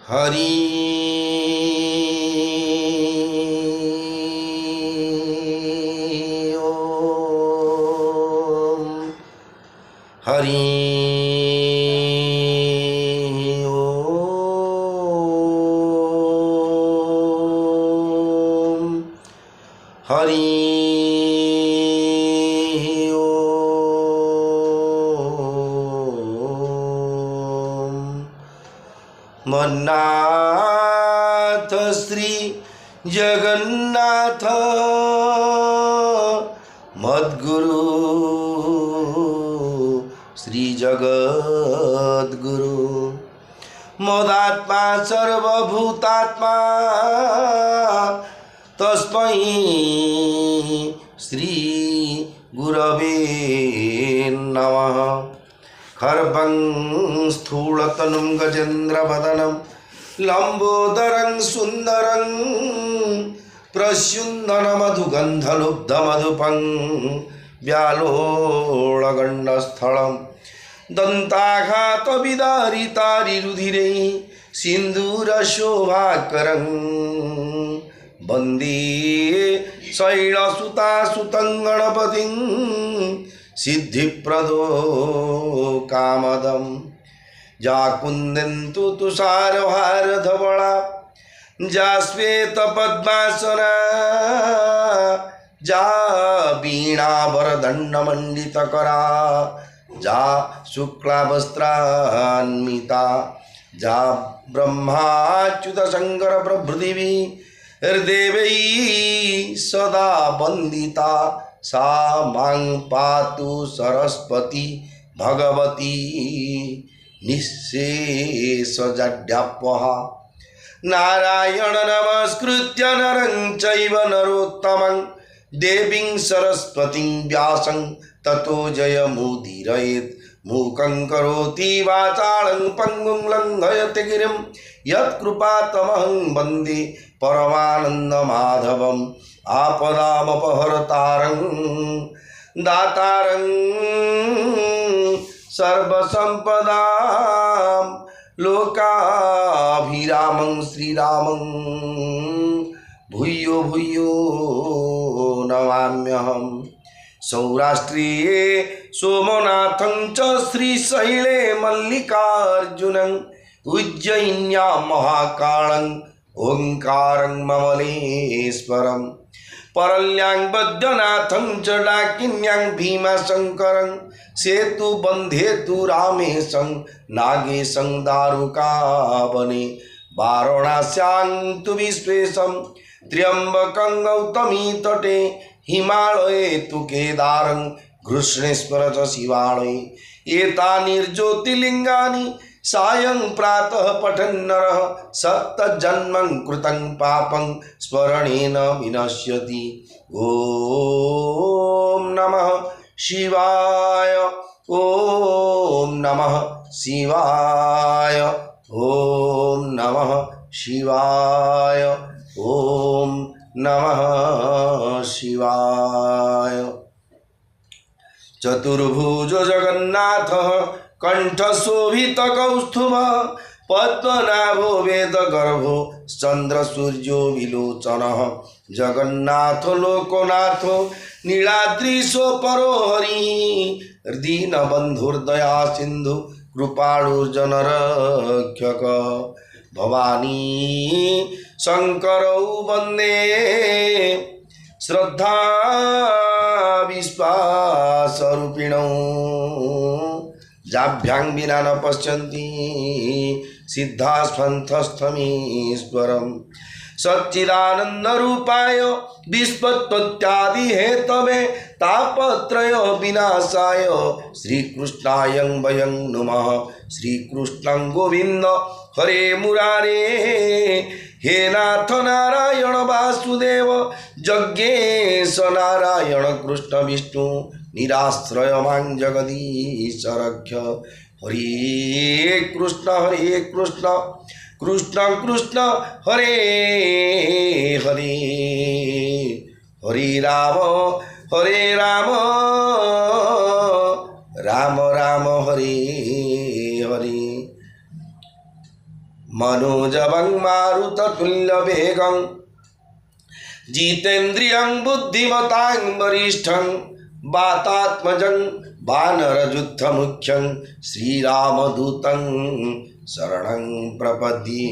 हरि ओम हरि ओम हरि मन्नाथ श्री जगन्नाथ मद्गुरु श्री जगद्गुरु मदात्मा सर्वभूतात्मा तस्मै श्री गुरवे नमः। खर्वं स्थूलतनुं गजेन्द्रवदनं लंबोदरं सुंदरं प्रस्युन्दनमधुगन्धलुब्धमधुपं व्यालोळगण्डस्थलं दन्ताघातविदारितारिरुधिरैः सिन्दूरशोभाकरं वन्दे शैलसुतासुतं गणपतिं सिद्धिप्रदो कामदं जाकुन्देन्तु तुषारहारधवला जा श्वेतपद्मासना जा वीणावरदण्डमण्डितकरा जा शुक्लावस्त्रान्विता जा ब्रह्माच्युतशङ्करप्रभृतिभिः हृदेवैः सदा वन्दिता सा मां पातु सरस्वती भगवती निःशेषजड्यापहा। नारायण नमस्कृत्य नरं चैव नरोत्तमं देवीं सरस्वतीं व्यासं ततो जयमुदीरयेत्। मूकं करोति वाचालं पङ्गुं लङ्घयते गिरिं यत्कृपातमहं वन्दे परमानन्दमाधवम्। आपदामपहर्तारं दातारं सर्वसम्पदां लोकाभिरामं श्रीरामं भूयो भूयो नमाम्यहम्। सौराष्ट्रे सोमनाथं च श्रीशैले मल्लिकार्जुनं उज्जयिन्यां महाकालं ओंकारं ममलेश्वरं परल्यां बद्रीनाथं च डाकिन्यां भीमाशंकरं सेतुबन्धेतु रामेशं नागेशं दारुकावने वाराणस्यां तु विश्वेशं त्र्यम्बकं गौतमी तटे हिमालये तु केदारं घृष्णेश्वर च शिवालये। एतानि ज्योतिर्लिङ्गानि सायं प्रातः पठन् नरः सप्तजन्मं कृतं पापं स्मरणेन विनश्यति। ॐ नमः शिवाय ॐ नमः शिवाय ॐ नमः शिवाय ॐ नमः शिवाय। चतुर्भुज जगन्नाथः कंठशोभितकौस्तुभ पद्मनाभो वेदगर्भो चन्द्रसूर्यो विलोचनः जगन्नाथो लोकनाथो नीलाद्रिशो परो हरिः दीनबन्धुर्दया सिन्धु कृपाळुर्जनरक्षक। भवानी शङ्करौ वन्दे श्रद्धा विश्वासरूपिणौ जाभ्यां विना न पश्यन्ति सिद्धास्पन्थस्थमीश्वरम्। सच्चिदानन्दरूपाय विश्वोत्पत्त्यादिहेतवे तापत्रय विनाशाय श्रीकृष्णाय वयं नमः। श्रीकृष्णं गोविन्द हरे मुरारे हे नाथ नारायण वासुदेव जज्ञेश नारायण कृष्ण विष्णु निराश्रय मां जगदीश रक्ष। हरे कृष्ण कृष्ण कृष्ण हरे हरे हरे राम राम राम हरे हरे। मनोजवं मारुततुल्यवेगं जितेन्द्रियं बुद्धिमतां वरिष्ठं वातात्मजं वानरयुद्धमुख्यं श्रीरामदूतं शरणं प्रपद्ये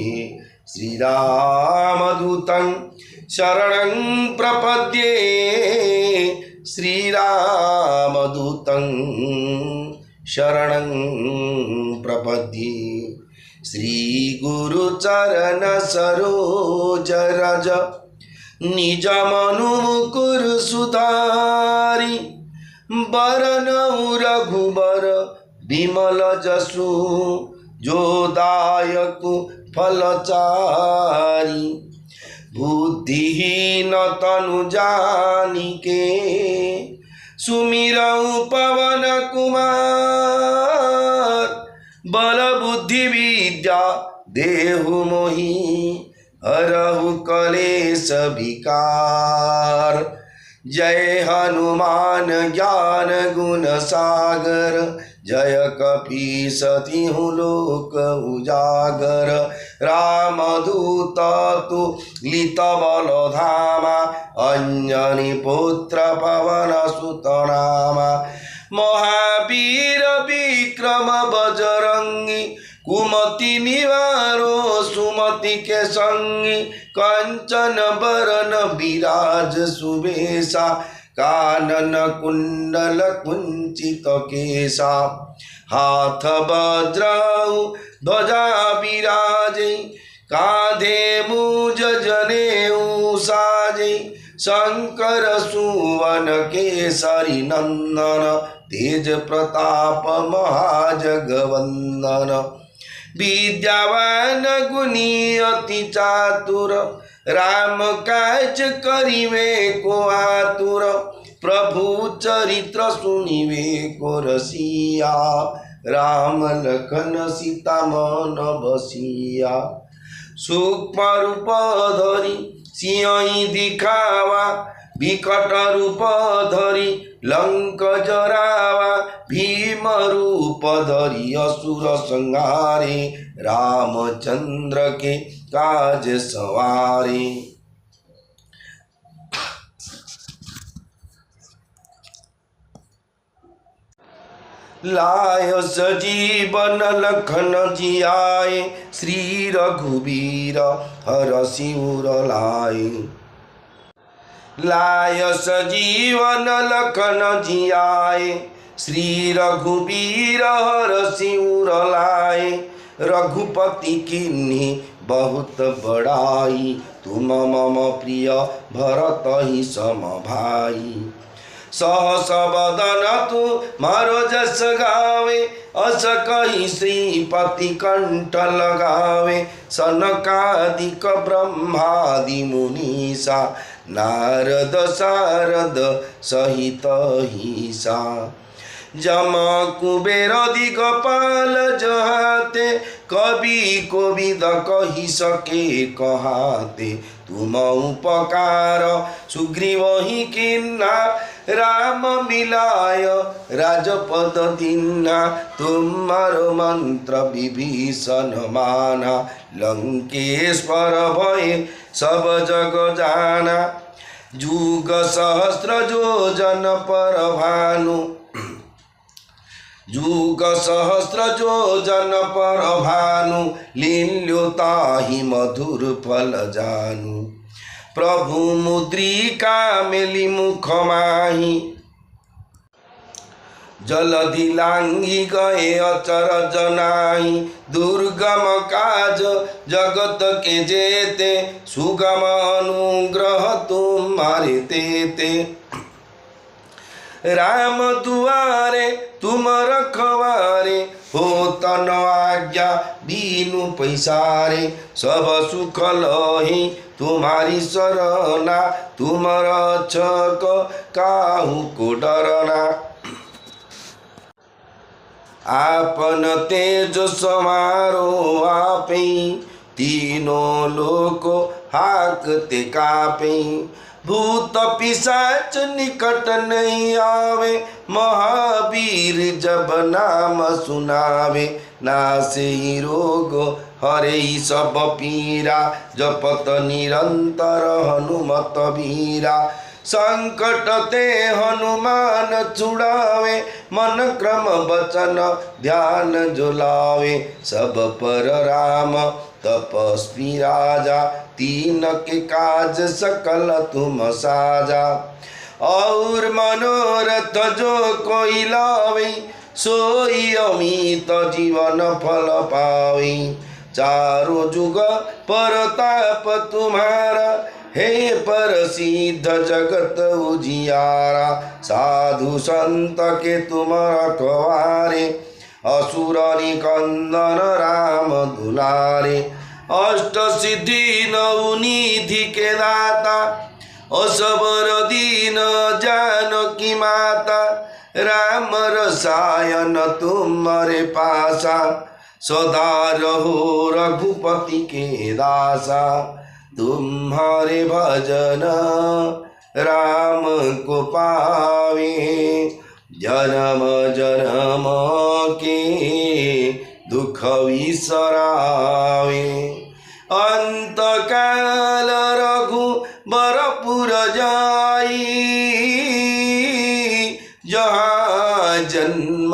श्रीरामदूतं शरणं प्रपद्ये श्रीरामदूतं शरणं प्रपद्ये श्रीगुरुचरण सरोज रज निज मनु मुकुर सुधारी बरन रघुबर विमल जसु जो दायक फलचारी बुद्धिहीन तनु जानिके सुमिरऊ पवन कुमार बल बुद्धि विद्या देहु मोहि हरहु कलेश विकार जय हनुमान ज्ञान गुण सागर जय कपीस तिहु लोक उजागर रामदूत तुलित बल धामा अंजनी पुत्र पवन सुत नामा महावीर विक्रम बजरंगी कुमति निवारो सुमति के संगी कंचन बरन विराज सुबेसा कानन कुंडल कुंचित केसा हाथ वज्राउ ध्वजा विराजे कांधे मुज जनेऊ साजे शंकर सुवन केसरी नंदन तेज प्रताप महाजगवंदन विद्यावान गुणी अति चातुर राम काज करिवे को आतुर प्रभु चरित्र सुनिवे को रसिया राम लखन सीता मन बसिया सूक्ष्म रूप धरि सिंह दिखावा विकट रूप धरि लंक जरावा भीम रूप धरि असुर संहारे रामचंद्र के काज सवारे लाय सजीवन लखन जियाए श्री रघुबीर हरषि उर लाए लाय सजीवन लखन जियाए श्री रघुबीर हरषि उर लाए रघुपति किन्हीं बहुत बड़ाई तुम मम प्रिय भरत ही सम भाई सहस बदन तू मारो जस गावे अस कही श्रीपति कंठ लगावे सनकादिक ब्रह्मादि मुनीसा नारद सारद सहित हिसा जम कुबेर दिगपाल जहाते कवि कोविद कही सके कहाते तुम उपकार सुग्रीव ही किन्ना राम मिलाय राजपद दीन्ना तुम्हारो मंत्र विभीषण माना लंकेश्वर भय सब जग जाना जुग सहस्र जो जन पर भानु जुग सहस्र जो जन पर भानु लील्यो ताहि मधुर फल जानु प्रभु मुद्रिका मेली मुख माही जलधि लांघी गए अचर जनाही दुर्गम काज जगत के जेते सुगम अनुग्रह तुम्हारे तेते राम दुआरे तुम रखवारे हो तन आज्ञा बीनु पैसारे सब सुख लही तुम्हारी शरणा तुम रक्षक काहू को डरना आपन तेज समारो आपे तीनों लोक हाकते कापे भूत पिशाच निकट नहीं आवे, महावीर जब नाम सुनावे, नासे ही रोग हरे ही सब पीरा, जपत निरंतर हनुमत वीरा। संकट ते हनुमान छुड़ावे, मन क्रम वचन ध्यान जुलावे, सब पर राम तपस्वी राजा, तीन के काज सकल तुम साजा। और मनोरथ जो कोई लावे, सोई अमित जीवन फल पावे। चारों जुग परताप तुम्हारा, हे पर सिद्ध जगत उजियारा। साधु संत के तुम रखवारे, असुर निकंदन राम दुलारे। अष्ट सिद्धि नौ निधि के दाता, असबर दीन जानकी माता। राम रसायन तुम्हारे पासा, सदा रहो रघुपति के दासा। तुम्हारे भजन राम को पावे, जन्म जन्म के दुख विसरावे। अंत काल रघुबरपुर जाई, जहाँ जन्म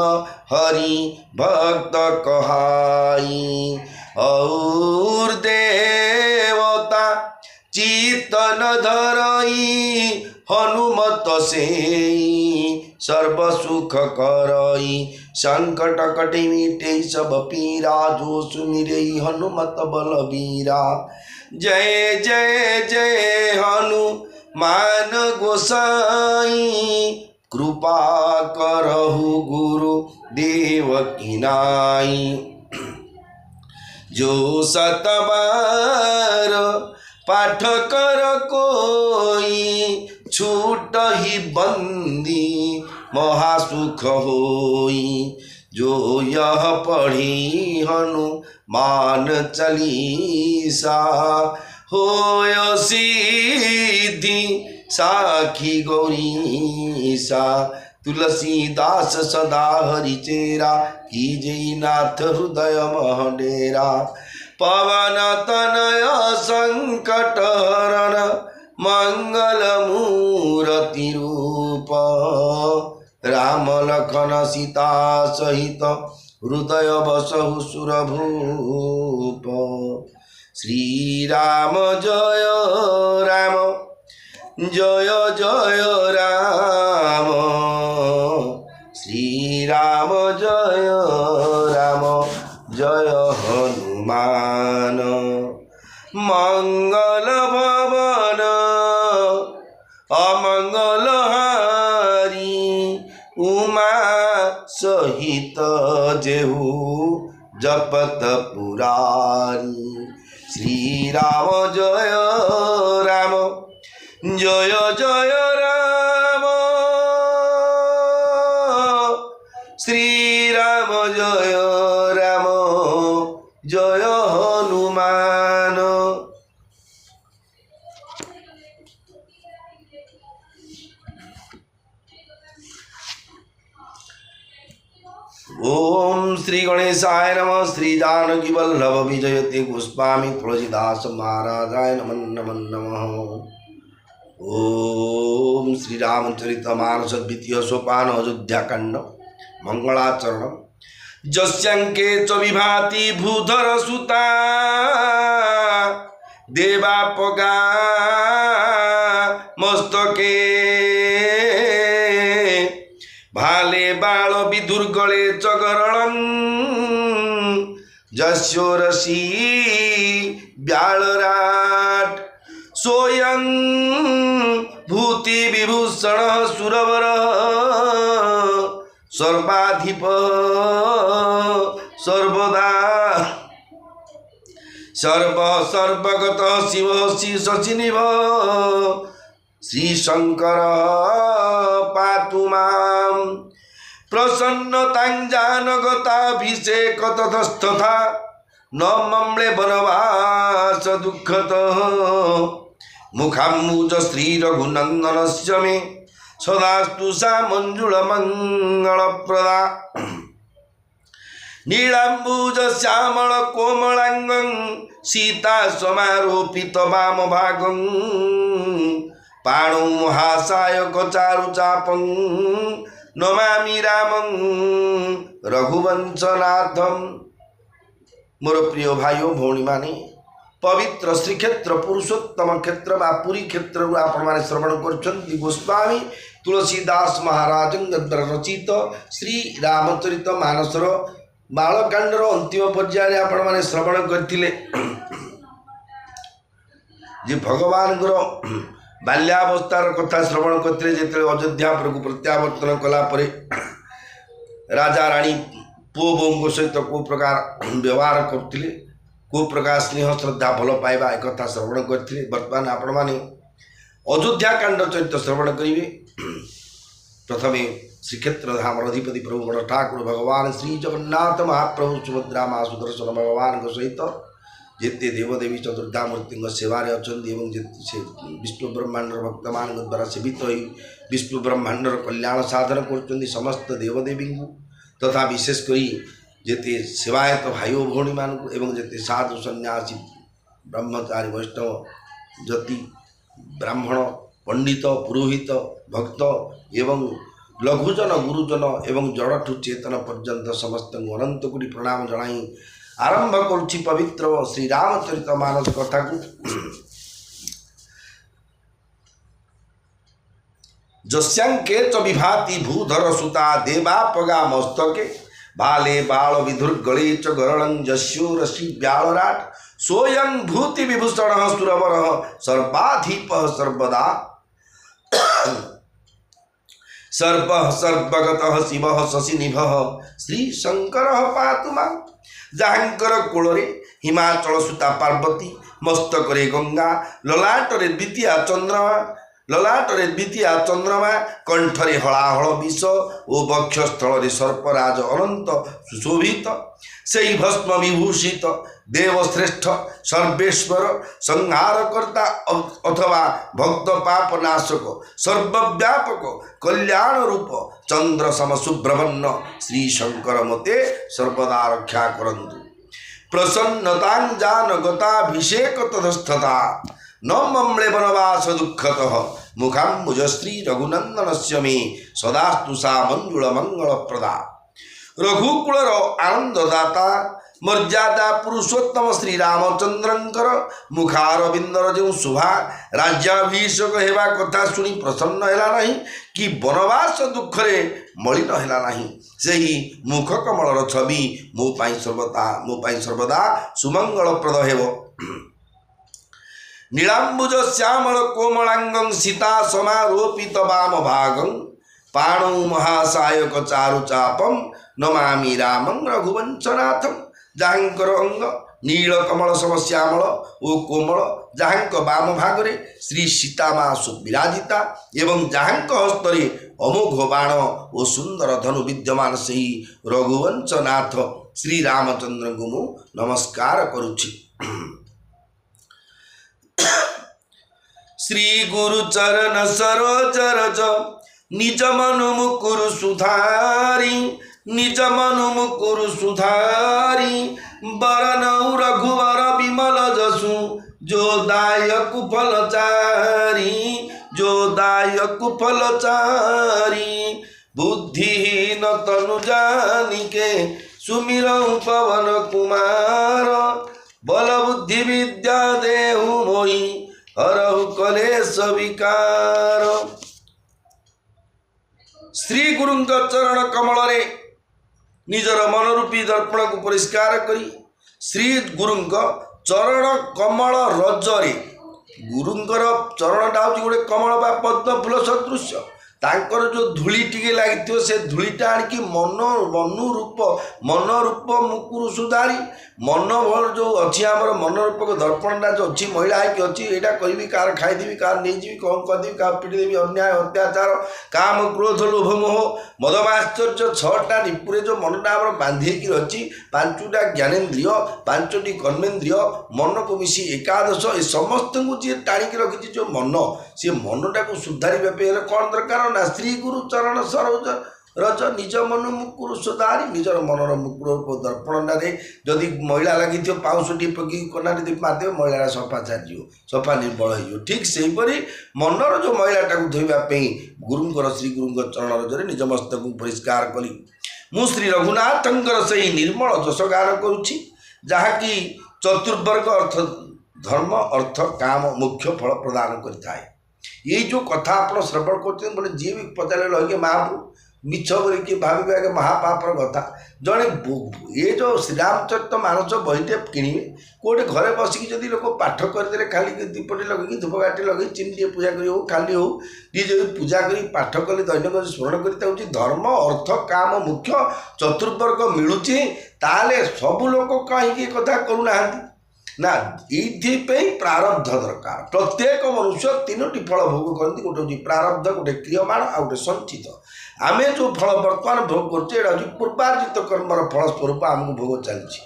हरि भक्त कहाई। और देवता चितन धरई, हनुमत से सर्व सुख करई। संकट कटे मिटे सब पीरा, जो सुमिरे हनुमत बलबीरा। जय जय जय हनुमान गोसाई, कृपा करहु गुरु देव की नाई। जो सत बार पाठ कर कोई, छूट ही बंदी महासुख होई। जो यह पढ़ी हनुमान चालीसा, होय सिद्धि साखी गौरीसा। तुलसीदास सदा हरिचेरा, कीजई नाथ हृदय मह डेरा। पवन तनय संकट हरण, मंगल मूर्ति रूप। राम लखन सीता सहित, हृदय बसहु सुरभूप। श्री राम जय राम, जय जय राम। श्री राम जय राम, जय हनुमान। मंगल भवन अमंगल हारी, उमा सहित जेहू जपत पुरारी। श्री राम जय राम, जय जय राम। श्री राम जय राम, जय हनुमान। ओम श्री गणेशाय नमः। श्री जानकी वल्लभ विजयते गोस्वामी तुलसीदास महाराजाय नमः नमः नमः। ओम श्री रामचरितमानस द्वितीय सोपान अयोध्याकांड मंगलाचरण। जस्यांके च विभाति भूधर सुता, देवापगा मस्तके। भाले बाल विदुर्गले चगरणं, जस्योरसी ब्यालराट। सोयं भूति विभूषण सुरवर, सर्वाधिप सर्वदा। सर्वगत शिव श्री शशिनिभ, श्री शंकर पातु मां। प्रसन्नतां जानगताभिषेक ततस्तथा, न मम्ले वनवास दुःखतः। मुखाम्बुज श्री रघुनंदनस्य मे सदास्तु सा मंजुल मंगलप्रदा नीलाम्बुज श्यामल कोमलांगं सीता समारोपित वाम भागं पाणौ महासायक चारु चापं नमामि रामं रघुवंशनाथम। मोर प्रिय भाई भौणी माने पवित्र श्रीक्षेत्र पुरुषोत्तम क्षेत्र बा पुरी क्षेत्र आपण माने श्रवण करछन्ति गोस्वामी तुलसीदास महाराज द्वारा रचित श्री रामचरित मानसर बालकांडर अंतिम पर्याय आपण माने श्रवण करथिले जे भगवान बाल्यावस्थार कथा श्रवण करते जिते अयोध्यापुर को प्रत्यावर्तन कला परे राजा राणी पुओ बों सहित को प्रकार व्यवहार करते को प्रकार स्नेह श्रद्धा भल पाइबा एक कथा श्रवण करते। वर्तमान आपण माने अयोध्या कांड चरित्र श्रवण करेंगे। प्रथमे श्रीक्षेत्र धाम अधिपति प्रभु बड़ ठाकुर भगवान श्री जगन्नाथ महाप्रभु सुभद्रा माँ सुदर्शन भगवान सहित जिते देवदेवी चतुर्धा मूर्ति सेवारे अच्छा से विष्णु ब्रह्मांडर भक्त मान द्वारा सेवित हो विष्णु ब्रह्मांडर कल्याण साधन कर समस्त देवदेवी तथा विशेषकर जिते सेवायत भाई भौणी मान एवं जिते साधु सन्यासी ब्रह्मचारी वैष्णव जति ब्राह्मण पंडित पुरोहित भक्त एवं लघुजन गुरुजन एवं जड़ठू चेतन पर्यंत समस्त अनंत कोटि प्रणाम जनाई आरंभ करुछि पवित्र श्री रामचरित मानस कथा को। जस्यांके च विभाति भूधर सुता देवापगा मस्तके बाले बाल विधुर्गले च गरलं जस्यो रसि व्यालराट सोयं भूति विभूषण सुरवर सर्वाधिप सर्वदा सर्व सर्वगत शिव शशिनिभ श्री शंकर पातु मां जहाँकर कोଳରେ हिमाचल सुता पार्वती मस्तकरे गंगा ललाटरे द्वितीया चंद्रमा कंठरे हलाहल विष ओ वक्षस्थल सर्पराज अनंत सुशोभित से भस्म विभूषित देवश्रेष्ठ सर्वेश्वर संहारकर्ता अथवा भक्त पाप नाशक सर्वव्यापक कल्याण रूप चंद्र सम सुब्रह्मण्य श्री शंकर मते सर्वदा रक्षा करंतु। प्रसन्नतां गताभिषेक तदस्थता न मम्ले वनवास दुःखतः मुखाम्बुज श्री रघुनंदनस्य मे सदास्तु सा मंजुल मंगलप्रदा। रघुकुलर आनंददाता मर्यादा पुरुषोत्तम श्री रामचंद्रंकर मुखारविंदर जो शोभा राज्याभिषेक हेबा कथा सुनी प्रसन्न हैला नहीं कि वनवास दुखरे मलिन हैला नहीं सेही मुख कमलर छवि मो पाई सर्वदा सुमंगलप्रद हेब। नीलाम्बुज श्यामल कोमलांगं सीता समारोपित वाम भागं पाणौ महासायक चारु चापम नमामि रामं रघुवंशनाथम। जहाँकर अंग नील कमल सम श्यामल ओ कोमल जहाँक वाम भागरे श्री सीता माँ सुविराजिता एवं जहाँक हस्तरे अमोघ बाण ओ सुंदर धनु विद्यमान से रघुवंशनाथ श्री रामचंद्र को मु नमस्कार करुछि। श्री गुरु चरण सरोज रज निज मनु मुकुरु सुधारी निज मनु मुकुरु सुधारी बरनौ रघुवर विमल जसु जो दायक फलचारी बुद्धिहीन तनु जानिके सुमिरौ पवन कुमार बल बुद्धि विद्या देहु मोहि हरहु कलेश विकार। श्री गुरुंक चरण कमल रे निजर मनरूपी दर्पण को परिष्कार करी श्री गुरुंक चरण कमल रजरे गुरुंकर चरणटा हूँ गोटे कमल बा पद्म फूल सदृश ତାଙ୍କର ଯେଉଁ ଧୂଳି ଟିକେ ଲାଗିଥିବ ସେ ଧୂଳିଟା ଆଣିକି ମନରୂପ ମୁକୁରୁ ସୁଧାରି ମନ ଯେଉଁ ଅଛି ଆମର ମନରୂପକ ଦର୍ପଣଟା ଯେଉଁ ଅଛି ମହିଳା ହେଇକି ଅଛି ଏଇଟା କରିବି କାହାର ଖାଇଦେବି କାହାର ନେଇଯିବି କ'ଣ କରିଦେବି କାହାର ପିଟିଦେବି ଅନ୍ୟାୟ ଅତ୍ୟାଚାର କାମ କ୍ରୋଧ ଲୋଭ ମୋହ ମଦମାଶ୍ଚର୍ଯ୍ୟ 6ଟା ରିପୁରେ ଯେଉଁ ମନଟା ଆମର ବାନ୍ଧି ହେଇକି ଅଛି 5ଟା ଜ୍ଞାନେନ୍ଦ୍ରିୟ 5ଟି କର୍ମେନ୍ଦ୍ରିୟ ମନକୁ ମିଶି ଏକାଦଶ ଏ ସମସ୍ତଙ୍କୁ ଯିଏ ଟାଣିକି ରଖିଛି ଯେଉଁ ମନ ସେ ମନଟାକୁ ସୁଧାରିବା ପାଇଁ ହେଲେ କ'ଣ ଦରକାର ନା ଶ୍ରୀ ଗୁରୁ ଚରଣ ସରୋଜ ରଜ ନିଜ ମନ ମୁକୁରୁ ସୁଧାରି ନିଜର ମନର ମୁକୁର ଦର୍ପଣଟାରେ ଯଦି ମଇଳା ଲାଗିଥିବ ପାଉଁଶଟି ପକେଇକି କନାରେ ଯଦି ମାରିଦେବେ ମଇଳାଟା ସଫା ଛାଡ଼ିଯିବ ସଫା ନିର୍ମଳ ହେଇଯିବ ଠିକ୍ ସେହିପରି ମନର ଯେଉଁ ମଇଳାଟାକୁ ଧୋଇବା ପାଇଁ ଗୁରୁଙ୍କର ଶ୍ରୀ ଗୁରୁଙ୍କ ଚରଣ ରଜରେ ନିଜ ମସ୍ତକୁ ପରିଷ୍କାର କରି ମୁଁ ଶ୍ରୀ ରଘୁନାଥଙ୍କର ସେହି ନିର୍ମଳ ଯଶ ଗାନ କରୁଛି ଯାହାକି ଚତୁର୍ବର୍ଗ ଅର୍ଥ ଧର୍ମ ଅର୍ଥ କାମ ମୁଖ୍ୟ ଫଳ ପ୍ରଦାନ କରିଥାଏ। ଏଇ ଯେଉଁ କଥା ଆପଣ ଶ୍ରବଣ କରୁଛନ୍ତି ବୋଲେ ଯିଏ ବି ପଚାରିଲେ ରହିକି ମହାପ୍ରଭୁ ମିଛ ବୋଲିକି ଭାବିବେ ଆଜ୍ଞା ମହାପାପର କଥା ଜଣେ ଏ ଯେଉଁ ଶ୍ରୀରାମଚରିତ ମାନସ ବହିଟେ କିଣିବେ କେଉଁଠି ଘରେ ବସିକି ଯଦି ଲୋକ ପାଠ କରିଦେଲେ ଖାଲି ଦୀପଟେ ଲଗେଇକି ଧୂପକାଠି ଲଗେଇ ଚିନି ଟିକେ ପୂଜା କରି ହେଉ ଖାଲି ହେଉ ଟିକେ ଯଦି ପୂଜା କରି ପାଠ କଲେ ଦୈନିକ ସ୍ମରଣ କରି ହେଉଛି ଧର୍ମ ଅର୍ଥ କାମ ମୁଖ୍ୟ ଚତୁର୍ବର୍ଗ ମିଳୁଛି ତାହେଲେ ସବୁ ଲୋକ କାହିଁକି ଏ କଥା କରୁନାହାନ୍ତି ନା ଏଇଥିପାଇଁ ପ୍ରାରବ୍ଧ ଦରକାର। ପ୍ରତ୍ୟେକ ମନୁଷ୍ୟ 3ଟି ଫଳ ଭୋଗ କରନ୍ତି ଗୋଟେ ହେଉଛି ପ୍ରାରବ୍ଧ ଗୋଟେ କ୍ରିୟମାଣ ଆଉ ଗୋଟେ ସଞ୍ଚିତ। ଆମେ ଯେଉଁ ଫଳ ବର୍ତ୍ତମାନ ଭୋଗ କରୁଛେ ଏଇଟା ହେଉଛି ପୂର୍ବାର୍ଜିତ କର୍ମର ଫଳ ସ୍ୱରୂପ ଆମକୁ ଭୋଗ ଚାଲିଛି।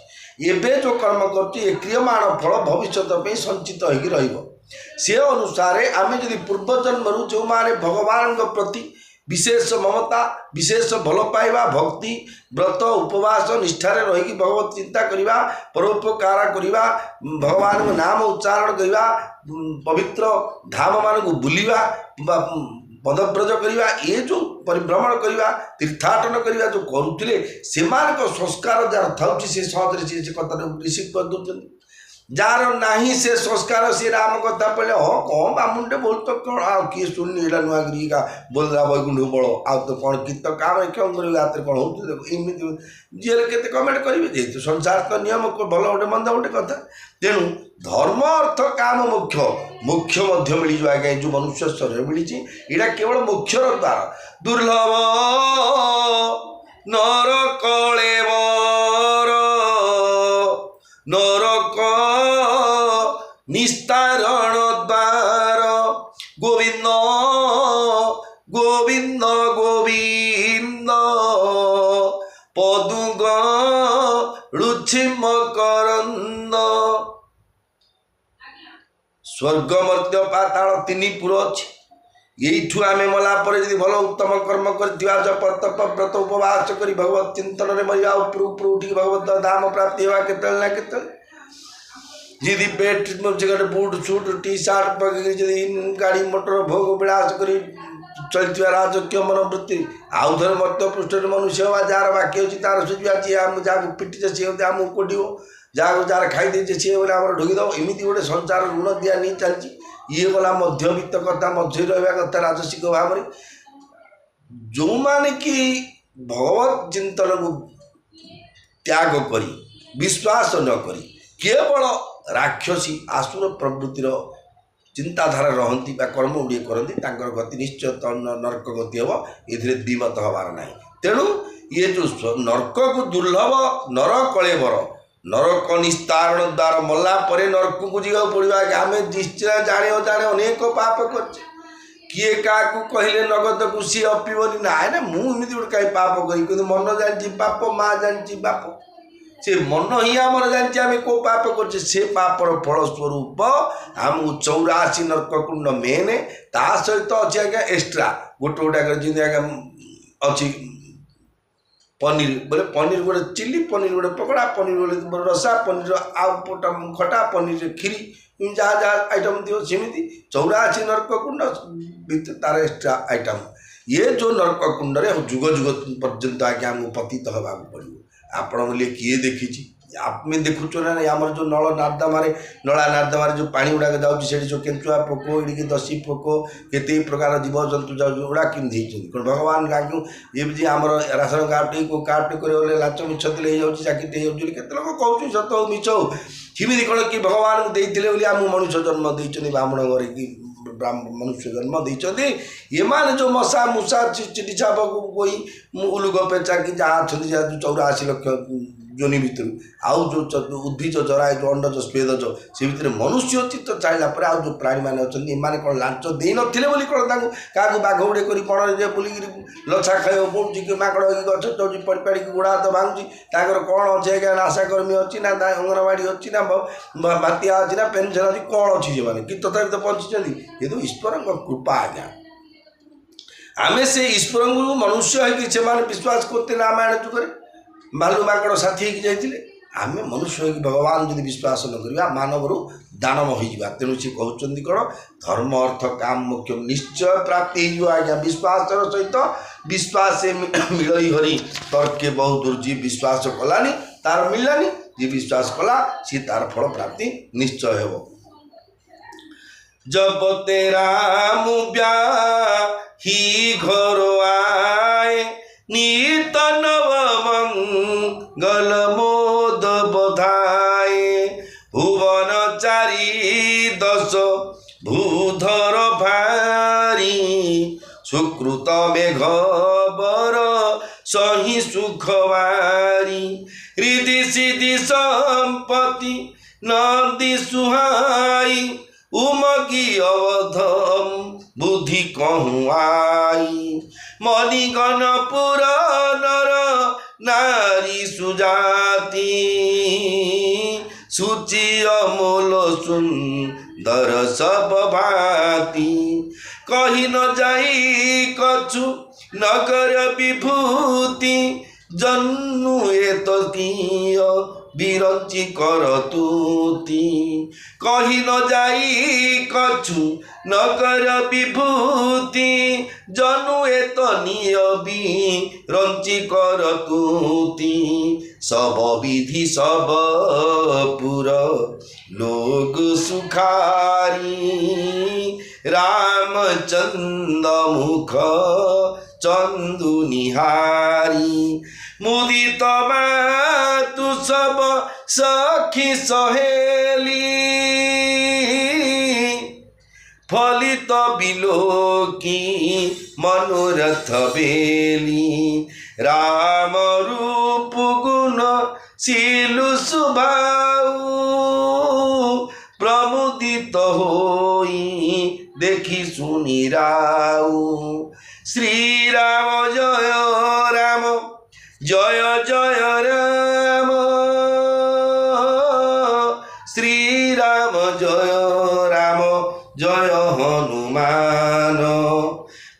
ଏବେ ଯେଉଁ କର୍ମ କରୁଛି ଏ କ୍ରିୟମାଣ ଫଳ ଭବିଷ୍ୟତ ପାଇଁ ସଞ୍ଚିତ ହୋଇକି ରହିବ। ସେ ଅନୁସାରେ ଆମେ ଯଦି ପୂର୍ବଜନ୍ମରୁ ଯେଉଁମାନେ ଭଗବାନଙ୍କ ପ୍ରତି ବିଶେଷ ମମତା ବିଶେଷ ଭଲ ପାଇବା ଭକ୍ତି ବ୍ରତ ଉପବାସ ନିଷ୍ଠାରେ ରହିକି ଭଗବତ ଚିନ୍ତା କରିବା ପରୋପକାର କରିବା ଭଗବାନଙ୍କ ନାମ ଉଚ୍ଚାରଣ କରିବା ପବିତ୍ର ଧାମମାନଙ୍କୁ ବୁଲିବା ବା ପଦବ୍ରଜ କରିବା ଏ ଯେଉଁ ପରିଭ୍ରମଣ କରିବା ତୀର୍ଥାଟନ କରିବା ଯେଉଁ କରୁଥିଲେ ସେମାନଙ୍କ ସଂସ୍କାର ଯାହାର ଥାଉଛି ସେ ସହଜରେ ସେ କଥାଟା ରିସିଭ୍ କରିଦେଉଛନ୍ତି। ଯାହାର ନାହିଁ ସେ ସଂସ୍କାର ସେ ରାମ କଥା ପଡ଼ିଲେ ହଁ କ'ଣ ବାମୁଣ୍ଡେ ବୋଲ ତ କ'ଣ ଆଉ କିଏ ଶୁଣିନି ଏଇଟା ନୂଆଗିରି ବୋଲଲା ବୈକୁଣ୍ଠ ବଳ ଆଉ ତ କ'ଣ କୀର୍ତ୍ତ କାମ କ୍ଷମ କରିବେ ହାତରେ କ'ଣ ହେଉଛି ଏମିତି ଯିଏ କେତେ କମେଣ୍ଟ କରିବେ ଯେହେତୁ ସଂସାର ତ ନିୟମ ଭଲ ଗୋଟେ ମନ୍ଦ ଗୋଟେ କଥା। ତେଣୁ ଧର୍ମ ଅର୍ଥ କାମ ମୋକ୍ଷ ମଧ୍ୟ ମିଳିଯିବ ଆଜ୍ଞା ଏ ଯେଉଁ ମନୁଷ୍ୟ ଶରୀର ମିଳିଛି ଏଇଟା କେବଳ ମୋକ୍ଷର ଦ୍ୱାର। ଦୁର୍ଲଭ ନର କଳେବର ନରକ ନିସ୍ତାରଣ ଦ୍ୱାର ଗୋବିନ୍ଦ ଗୋବିନ୍ଦ ଗୋବିନ୍ଦ ପଦୁଗ ଲୁଛିମ କରନ୍ଦ। ସ୍ୱର୍ଗ ମର୍ତ୍ତ୍ୟ ପାତାଳ 3 ପୁର ଅଛି। এইଠୁ ଆମେ ମଲା ପରେ ଯଦି ଭଲ ଉତ୍ତମ କର୍ମ କରିଥିବା ଜପ ତପ ବ୍ରତ ଉପବାସ କରି ଭଗବତ ଚିନ୍ତନରେ ମରିବା ଉପରୁ ଉଠିକି ଭଗବତ ଧାମ ପ୍ରାପ୍ତି ହେବା କେତେବେଳେ ନା କେତେବେଳେ। ଯଦି ବେଟ୍ ବୁଟ୍ ସୁଟ୍ ଟି ସାର୍ଟ ପକେଇକି ଯଦି ଗାଡ଼ି ମଟର ଭୋଗ ବିଳାସ କରି ଚଳିଥିବା ରାଜକୀୟ ମନୋବୃତ୍ତି ଆଉ ଥରେ ମର୍ତ୍ତ୍ୟ ପୃଷ୍ଠରେ ମନୁଷ୍ୟ ହେବା ଯାହାର ବାକ୍ୟ ଅଛି ତାର ସୁଝିବା ଯିଏ ଯାହାକୁ ପିଟିছে ସିଏ ଆମକୁ କୋଟିବ ଯାହାକୁ ଯାହାର ଖାଇଦେଇছে ସିଏ ବୋଲେ ଆମର ଢୋକିଦେବ ଏମିତି ଗୋଟେ ସଂସାର ଋଣ ଦିଆ ନେଇ ଚାଲିଛି। ଇଏ ଗଲା ମଧ୍ୟବିତ୍ତ କଥା ମଝିରେ ରହିବା କଥା ରାଜସିକ ଭାବରେ ଯେଉଁମାନେ କି ଭଗବତ ଚିନ୍ତନକୁ ତ୍ୟାଗ କରି ବିଶ୍ୱାସ ନ କରି କେବଳ ରାକ୍ଷସୀ ଆସୁର ପ୍ରବୃତ୍ତିର ଚିନ୍ତାଧାରା ରହନ୍ତି ବା କର୍ମ ଗୁଡ଼ିଏ କରନ୍ତି ତାଙ୍କର ଗତି ନିଶ୍ଚୟ ନରକ ଗତି ହେବ ଏଥିରେ ଦ୍ୱିମତ ହେବାର ନାହିଁ। ତେଣୁ ଇଏ ଯେଉଁ ନରକକୁ ଦୁର୍ଲଭ ନର କଳେବର ନରକ ନିସ୍ତାରଣ ଦ୍ୱାର ମଲା ପରେ ନରକକୁ ଯିବାକୁ ପଡ଼ିବ। ଆମେ ନିଶ୍ଚୟ ଜାଣି ଅଜାଣେ ଅନେକ ପାପ କରିଛେ। କିଏ କାହାକୁ କହିଲେ ନଗଦକୁ ସିଏ ଅପିବନି ନାଇଁ ନା ମୁଁ ଏମିତି ଗୋଟେ କାହିଁ ପାପ କରିବି କିନ୍ତୁ ମନ ଜାଣିଛି ପାପ ମା ଜାଣିଛି ବାପ ସେ ମନ ହିଁ ଆମର ଜାଣିଛି ଆମେ କେଉଁ ପାପ କରୁଛେ ସେ ପାପର ଫଳ ସ୍ୱରୂପ ଆମକୁ 84 ନରକକୁଣ୍ଡ ମେନ୍ ତା ସହିତ ଅଛି ଆଜ୍ଞା ଏକ୍ସଟ୍ରା ଗୋଟେ ଯେମିତି ଆଜ୍ଞା ଅଛି ପନିର ବୋଲେ ପନିର ଗୋଟେ ଚିଲି ପନିର ଗୋଟେ ପକୋଡ଼ା ପନିର ଗୋଟେ ରସା ପନିର ଆଉ ଖଟା ପନିର କ୍ଷୀରି ଯାହା ଯାହା ଆଇଟମ୍ ଥିବ ସେମିତି 84 ନରକକୁଣ୍ଡ ଭିତରେ ତାର ଏକ୍ସଟ୍ରା ଆଇଟମ୍। ଇଏ ଯେଉଁ ନରକକୁଣ୍ଡରେ ଯୁଗ ଯୁଗ ପର୍ଯ୍ୟନ୍ତ ଆଜ୍ଞା ଆମକୁ ପତିତ ହେବାକୁ ପଡ଼ିବ। ଆପଣ ବୋଲେ କିଏ ଦେଖିଛି ଆମେ ଦେଖୁଛୁ ନା ନାହିଁ ଆମର ଯେଉଁ ନଳା ନାର୍ଦ୍ଦମାରେ ଯେଉଁ ପାଣି ଗୁଡ଼ାକ ଯାଉଛି ସେଠି ଯେଉଁ କେଞ୍ଚୁଆ ପୋକ ଏଡ଼ିକି ଦଶୀ ପୋକ କେତେ ପ୍ରକାର ଜୀବଜନ୍ତୁ ଯାଉଛି ଗୁଡ଼ା କେମିତି ହେଇଛନ୍ତି କ'ଣ ଭଗବାନ ଗାଁକୁ ଏମିତି ଆମର ରାସନ କାର୍ଡ଼ଟି କେଉଁ କାର୍ଡ଼ଟି କରିବାକୁ ଗଲେ ଲାଞ୍ଚ ମିଛ ଦେଲେ ହେଇଯାଉଛି ଚାକିରିଟେ ହେଇଯାଉଛି ବୋଲି କେତେ ଲୋକ କହୁଛୁ ସତ ହଉ ମିଛ ହଉ ସେମିତି କ'ଣ କି ଭଗବାନଙ୍କୁ ଦେଇଥିଲେ ବୋଲି ଆମକୁ ମଣିଷ ଜନ୍ମ ଦେଇଛନ୍ତି ବ୍ରାହ୍ମଣ ଘରେ କି मनुष्य जन्म देते एमाने जो मशा मूषा चिटी छाप कोई उलुग पेचा कि जहाँ अच्छा 84 लक्ष जोनि भितर आउ जो उद्भिज जरा जो अंडज स्वेदज से भितर मनुष्य चित्त चढ़ला आउ जो प्राणी मैंने अच्छा कौन लांच दे नथिले कौन क्या बाघ उड़े कर कण बुलिक लछा खाइब पड़ुची कि माकड़ गछ चढ़ी पड़ी पाड़ी गोड़ हाथ भांगी कौन अच्छे आज्ञा आशाकर्मी अच्छी ना अंगनवाड़ी अच्छी ना बात्या अच्छी ना पेनशन अच्छी कौन अच्छी से कि तथा तो बंची ये तो ईश्वर कृपा आज्ञा आमे से ईश्वर मनुष्य है विश्वास करते रामायण जुगे भालू माकड़ साथी होती आम मनुष्य भगवान जब विश्वास न करवा मानव दानव हो तेणु सी कहते कौन धर्म अर्थ काम मोक्ष निश्चय प्राप्ति हो आज्ञा विश्वास सहित विश्वास मिलई हरि तर्के बहु दुर्जी विश्वास कलानी तार मिललानी जी विश्वास कला सी तार फल प्राप्ति निश्चय हो जब तेरा मुब्या ही घर आए नित नव मंगल मोद बधाए भुवन चारी दश भूधर भारी सुकृत मेघ बर सही सुखवारी रिधि सिद्धि संपत्ति नदी सुहाई उमगी अवधम बुद्धि कहूँ आई मणिगणपुर नर नारी सुजाति सूचि अमोल सुंदर सब भांति कही न जाई कछु नगर विभूति जन्नु एतकीय बिरंची करतुती कही न जाई कछु नगर विभूति जनु एतनीय बिरंची करतुती सब विधि सब पुर लोग सुखारी रामचंद्र मुख चंदु निहारी मुदित तु सब सखी सहेली फलित बिलोकी मनोरथ बेली राम रूप गुण शीलु सुभाऊ प्रमुदित होई देखी सुनी राऊ श्री राम जय राम जय जय राम श्री राम जय राम जय हनुमान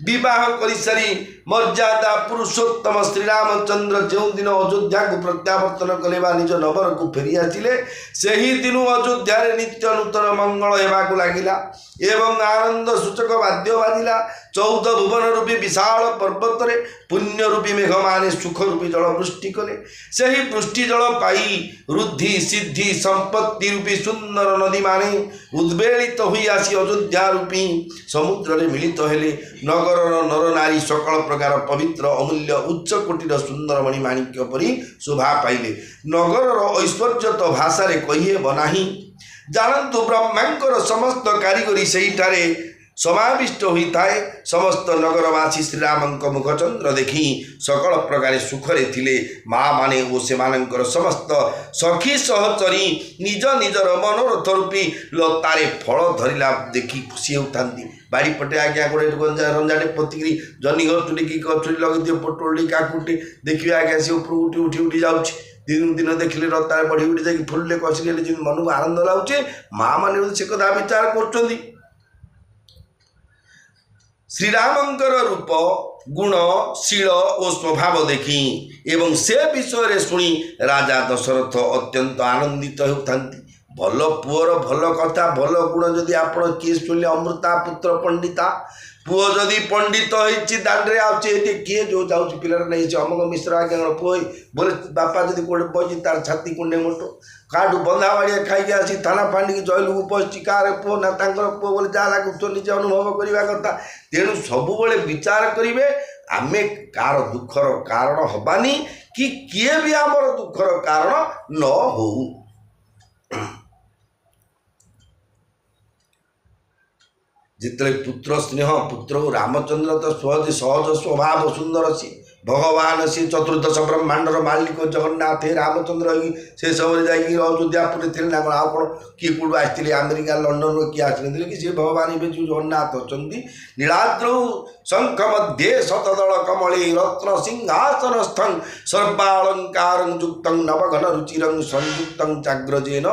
विवाह कर सारी मर्यादा पुरुषोत्तम श्री रामचंद्र जो दिन अयोध्या को प्रत्यावर्तन कले निज नगर को फेरी आसिले से ही दिन अयोध्या नित्य नूतन मंगल होगाक लगिला एवं आनंद सूचक वाद्य बाजिला 14 भुवन रूपी विशाल पर्वत रे पुण्य रूपी मेघ माने सुख रूपी जल वृष्टि कले से ही वृष्टि जल पाई रुद्धि सिद्धि संपत्ति रूपी सुंदर नदी माने उद्वेलित हुई आसी अयोध्या रूपी समुद्र रे मिलित हेले नगर नर नारी सकल प्रकार पवित्र अमूल्य उच्च कोटिर सुंदर मणि माणिक्य परी शोभा पाइले नगर ऐश्वर्य तो भाषा रे कही बनाही जानतु ब्रह्मांकर समस्त कारीगरी सेठारे समाविष्ट होता है समस्त नगरवासी श्रीरामंक मुखचंद्र देखी सकल प्रकार सुखरे थिले माँ माने ओ से समस्त सखी सहचरी निज निजर मनोरथ रूपी लतारे फल धरला देखी खुशी होता बाड़ी पटे आज्ञा गोटे रंजाटे पतिकी जनी गछुटी कि गछुटी लगे पोटोली काकुटी देखिए आज्ञा सी ऊपर उठी उठी उठी जाऊँ दिन दिन देखिले रतारे बढ़ी उठी जाकि फुलले कषिले जी मन को आनंद लागे माँ मैंने से कथा विचार कर श्रीरामंकर रूप गुण शील और स्वभाव देखी एवं से विषय रे शुणी राजा दशरथ अत्यंत आनंदित होता भल पुअर भल कथा भल गुण जदि आप किए शुणिले अमृता पुत्र पंडिता पुओ जदि पंडित होती दाण्डे आए किए जो जाऊँ पिलार नहीं से अमक मिश्र आज्ञा पुओ बोले बापा जब कौटे बची तार छाती कुंडे मोटो काठू बंधा बाड़िया खाई आसी थाना फांडिकी जैलू उपस्थि कार पुओ ना पुओ बोले जहाँ लागू निजे अनुभव करवा कथा तेणु सब विचार करेंगे आमे कार दुखर कारण हबानी कि किए भी आमर दुखर कारण न हो जिते पुत्र स्नेह पुत्र रामचंद्र तो सहज सहज स्वभाव सुंदर सी भगवान सी चतुर्दश ब्रह्मांडर मालिक जगन्नाथ रामचंद्र से समय जा अयोध्यापुर थे ना कौन कौन किए कौटू आसते अमेरिका लंडन किए आसते कि सी भगवान ए जो जगन्नाथ अच्छा नीलाद्रौ शंख मध्ये शतदल कमले रत्न सिंहासन स्थं सर्वालंकार युक्त नवघन रुचिर संयुक्त चाग्रजेन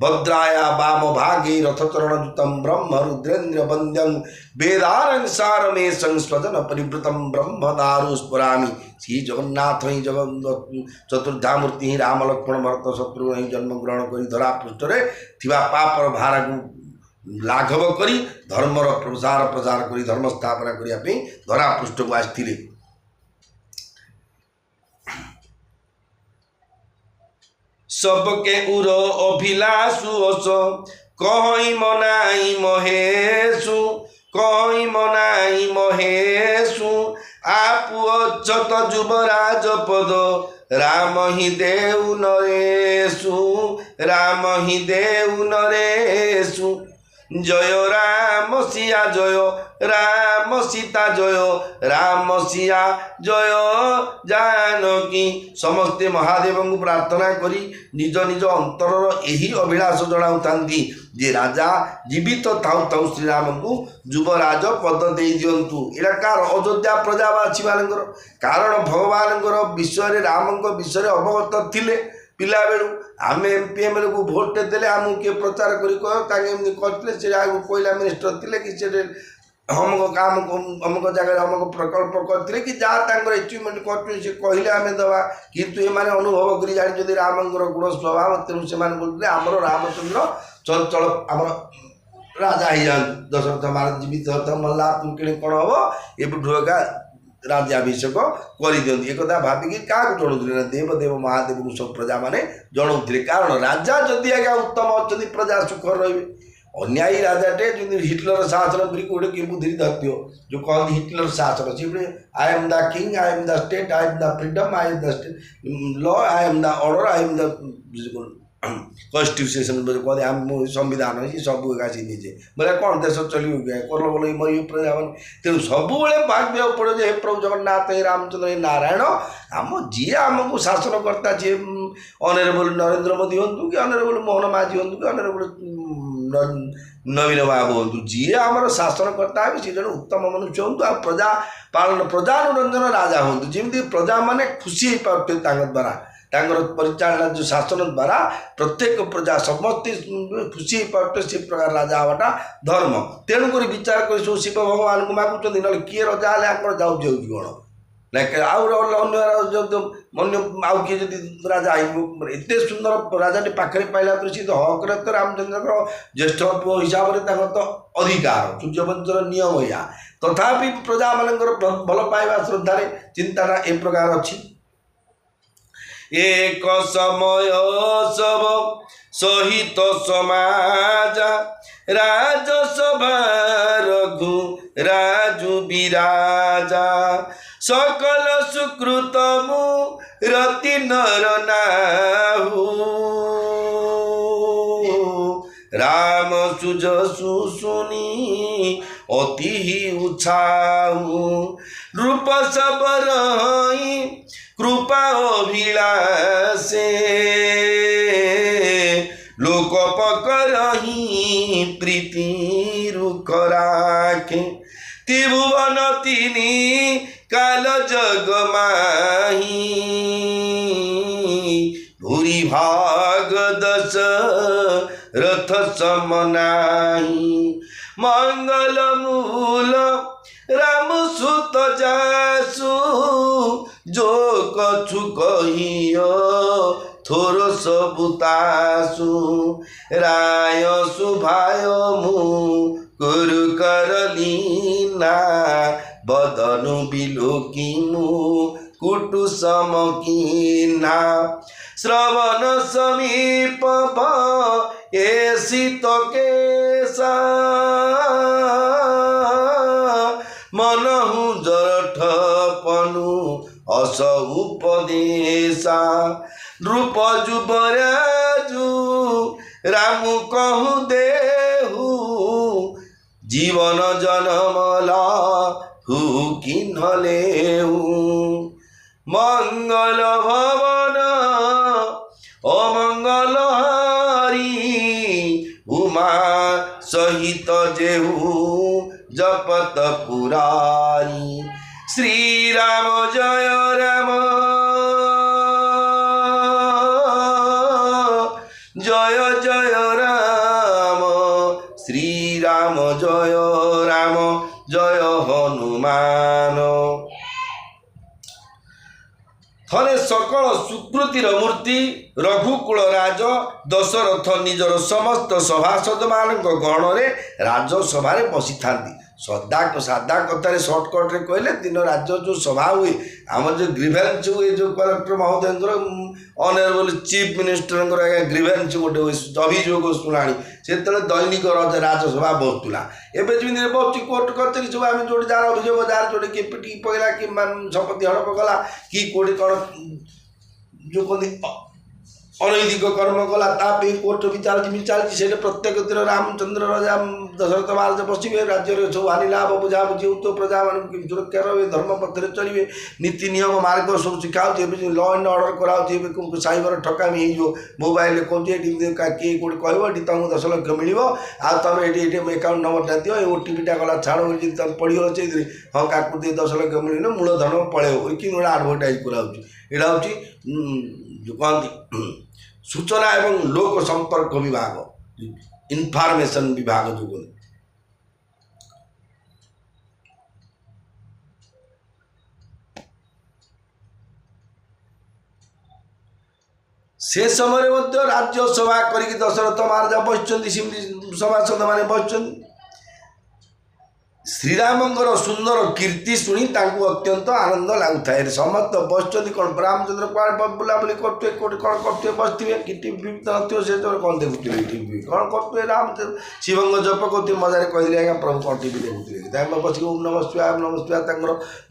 भद्राया वाम भागे रथचरण युतम ब्रह्म रुद्रेन्द्र वंद्यं वेदारं सारमेशं स्वजन परिवृतम ब्रह्मदारु स्फुरामि श्री जगन्नाथ ही चतुर्धामूर्ति ही राम लक्ष्मण भरत शत्रु ही जन्म ग्रहण कर धरा पृष्ठ थिबा पापर भार को लाघव करी धर्मर प्रसार करी धर्म स्थापना करने धरा पृष्ठ को आसते सबके उर अभिलाषु अस कहि मनाई महेशु कहि मनाई महेशु आपु अच्युत युवराज पद राम ही देउ नरेशु राम ही देउ नरेशु जय राम सिया जय राम सीता जय राम सिया जय जानकी समस्ते महादेव को प्रार्थना करी निज निज अंतर यही अभिलाष जनाऊँगी जे राजा जीवित थाउ थाउ श्रीराम को युवराज पद दे दिंतु एटा कार अयोध्या प्रजावासी मानकर कारण भगवान विषय राम विषय अवगत थिले पिला बेलू आम एमपी एमएलए को भोट देले आमको किए प्रचार करते कहला मिनिस्टर थे कि अमुक काम अमुक जगह अमुक प्रकल्प करते कि जहाँ एचिवमेंट कर कहले आम दवा कितु ये अनुभव कर जानी रामंर गुण स्वभाव तेणु से बोलते आमर रामचंद्र चंचल आम राजा ही जातु दशरथ महाराज जीवित होता मल्ला कि कौन हम एका राज्याभिषेक कर दिखती एक भाविकी क्या जनाऊे ना देवदेव महादेव को सब प्रजा मैंने जनाऊे कारण राजा जदि आज्ञा उत्तम अच्छा प्रजा सुख रे अन्यायी राजाटे जो हिटलर शासन कर गोटे किए बुद्धि धरती जो कहते हिटलर शासन सी I am the king I am the state I am the freedom I am the law I am the order I am the constitution कहते आम संविधान ये सब आसी निजे बोले कौन देश चलो कल बोल मरी प्रजा तेणु सब भाग्य पड़े जे प्रभु जगन्नाथ रामचंद्र नारायण आम जी आमको शासन करता जी ऑनरेबल नरेंद्र मोदी हूँ कि ऑनरेबल मोहन माझी हूँ कि ऑनरेबल नवीन बाबू हूँ जी आमर शासन करता है सी जन उत्तम मनुष्य हूँ आ प्रजा पालन प्रजानुरंजन राजा हूँ जमी प्रजा मैंने खुशी हो पाते द्वारा परिचालना जो शासन द्वारा प्रत्येक प्रजा समस्ते खुशी हो पाते से प्रकार राजा हवाटा धर्म तेणुक विचार कर सब शिव भगवान को मागुच्च ना किए रजा है आप जाऊँ कौन लाइक अन्य आउ किए जब राजा एत सुंदर राजाटे पाखे पाइला सी तो हक तो रामचंद्र ज्येष्ठ पुओ हिसाब से तो अधिकार सूर्यवंशर नियम या तथापि प्रजा मान भल पाइबा श्रद्धार चिंताधारा ए प्रकार अच्छी एक समय सब सहित समाज राजसभा रघु राजु विराजा सकल सुकृत रति नर नाहु राम सुजसु सुनी अति ही उछाऊ रूप सबर कृपा अभिलाषे लोक पकरही प्रीति रुख राखे त्रिभुवन तिनी काल जग माही भूरी भाग दश रथ समनाही मंगल मूल राम सुत जासु जो कछु कहियो थोर सबुतासु राय सुभाय मु कुरु करलीना बदनु बिलोकी मु कुटु समकीना श्रवण समीप ए शीत केसा मनहु जरठ पनु अस उपदेशा रूप जुबराजु राम कहु देहु জীবন জনমলা হুকি নলেউ মঙ্গল ভবন অমঙ্গল হারি উমা সহিত যেহু জপত পুরারি শ্রীরাম জয় রাম জয় জয় রাম শ্রীরাম জয় রাম জয় হনুমান থরে সকল সুକୃତିର ମୂର୍ତ୍ତି ରଘୁକୁଳ ରାଜ ଦଶରଥ ନିଜର ସମସ୍ତ ସଭାସଦମାନଙ୍କ ଗଣରେ ରାଜସଭାରେ ବସିଥାନ୍ତି। ସାଧା କଥାରେ ସର୍ଟକଟ୍ରେ କହିଲେ ଦିନ ରାଜ୍ୟ ଯେଉଁ ସଭା ହୁଏ ଆମର ଯେଉଁ ଗ୍ରିଭାନ୍ସ ହୁଏ ଯେଉଁ କଲେକ୍ଟର ମହୋଦୟଙ୍କର ଅନରେବଲ୍ ଚିଫ୍ ମିନିଷ୍ଟରଙ୍କର ଆଜ୍ଞା ଗ୍ରିଭାନ୍ସ ଗୋଟେ ହୁଏ ଅଭିଯୋଗ ଶୁଣାଣି ସେତେବେଳେ ଦୈନିକ ରାଜସଭା ବସୁଥିଲା। ଏବେ ଯେମିତି ବସୁଛି କୋର୍ଟ କଚେରୀ ସବୁ ଆମେ ଯେଉଁଠି ଯାହାର ଅଭିଯୋଗ ଯାହାର ଯେଉଁଠି କିଏ ପିଟିକି ପକେଇଲା କି ସମ୍ପତ୍ତି ହଡ଼ପ କଲା କି କେଉଁଠି କ'ଣ ଯେଉଁ କହନ୍ତି ଅନୈତିକ କର୍ମ କଲା ତା ପାଇଁ କୋର୍ଟ ବି ଚାଲିଛି ସେଇଟା ପ୍ରତ୍ୟେକ ଦିନ ରାମଚନ୍ଦ୍ର ରାଜା ଦଶରଥ ମହାରାଜ ବସିବେ ରାଜ୍ୟରେ ସବୁ ହାନି ଲାଭ ବୁଝାବୁଝି ହେଉଥିବ ପ୍ରଜାମାନଙ୍କୁ କେମିତି ସୁରକ୍ଷା ରହିବେ ଧର୍ମ ପଥରେ ଚଳିବେ ନୀତି ନିୟମ ମାର୍ଗ ସବୁ ଶିଖାହେଉଛି ଏବେ ଯେଉଁ ଲ ଆଣ୍ଡ ଅର୍ଡ଼ର କରାହେଉଛି ଏବେ ସାଇବର ଠକାମି ହେଇଯିବ ମୋବାଇଲରେ କହୁଛି ଏଠି କିଏ କେଉଁଠି କହିବ ଏଠି ତୁମକୁ 10 ଲକ୍ଷ ମିଳିବ ଆଉ ତୁମେ ଏଠି ଆକାଉଣ୍ଟ ନମ୍ବରଟା ଦିଅ ଏ OTPଟା ଗଲା ଛାଡ଼ ଯଦି ତୁମେ ପଢ଼ିଗଲ ସେଇଥିରେ ହଁ କାକୁ ଦେଇ 10 ଲକ୍ଷ ମିଳିଲେ ମୂଳଧନ ପଳେଇବ କି ଗୋଟେ ଆଡ଼ଭର୍ଟାଇଜ୍ କରାହେଉଛି ଏଇଟା ହେଉଛି ଯେଉଁ କହନ୍ତି सूचना एवं लोक संपर्क विभाग इनफॉर्मेशन विभाग जो से समय राज्यसभा करी दशरथ महाराज बसुँच सभासद मैंने बसुँच श्रीरामंकर सुंदर कीर्ति शुणी अत्यंत आनंद लगुए समस्त बसुँच कौन रामचंद्र कौन बुलाबुली करते कौटे कौन करते बसवे कि टीवी नथिव से कौन देखुए टीवी कौन करते रामचंद्र शिवंग जप करते मजा कहले आज्ञा प्रभु कौन टीवी देखुए बस ओम नमः शिवाय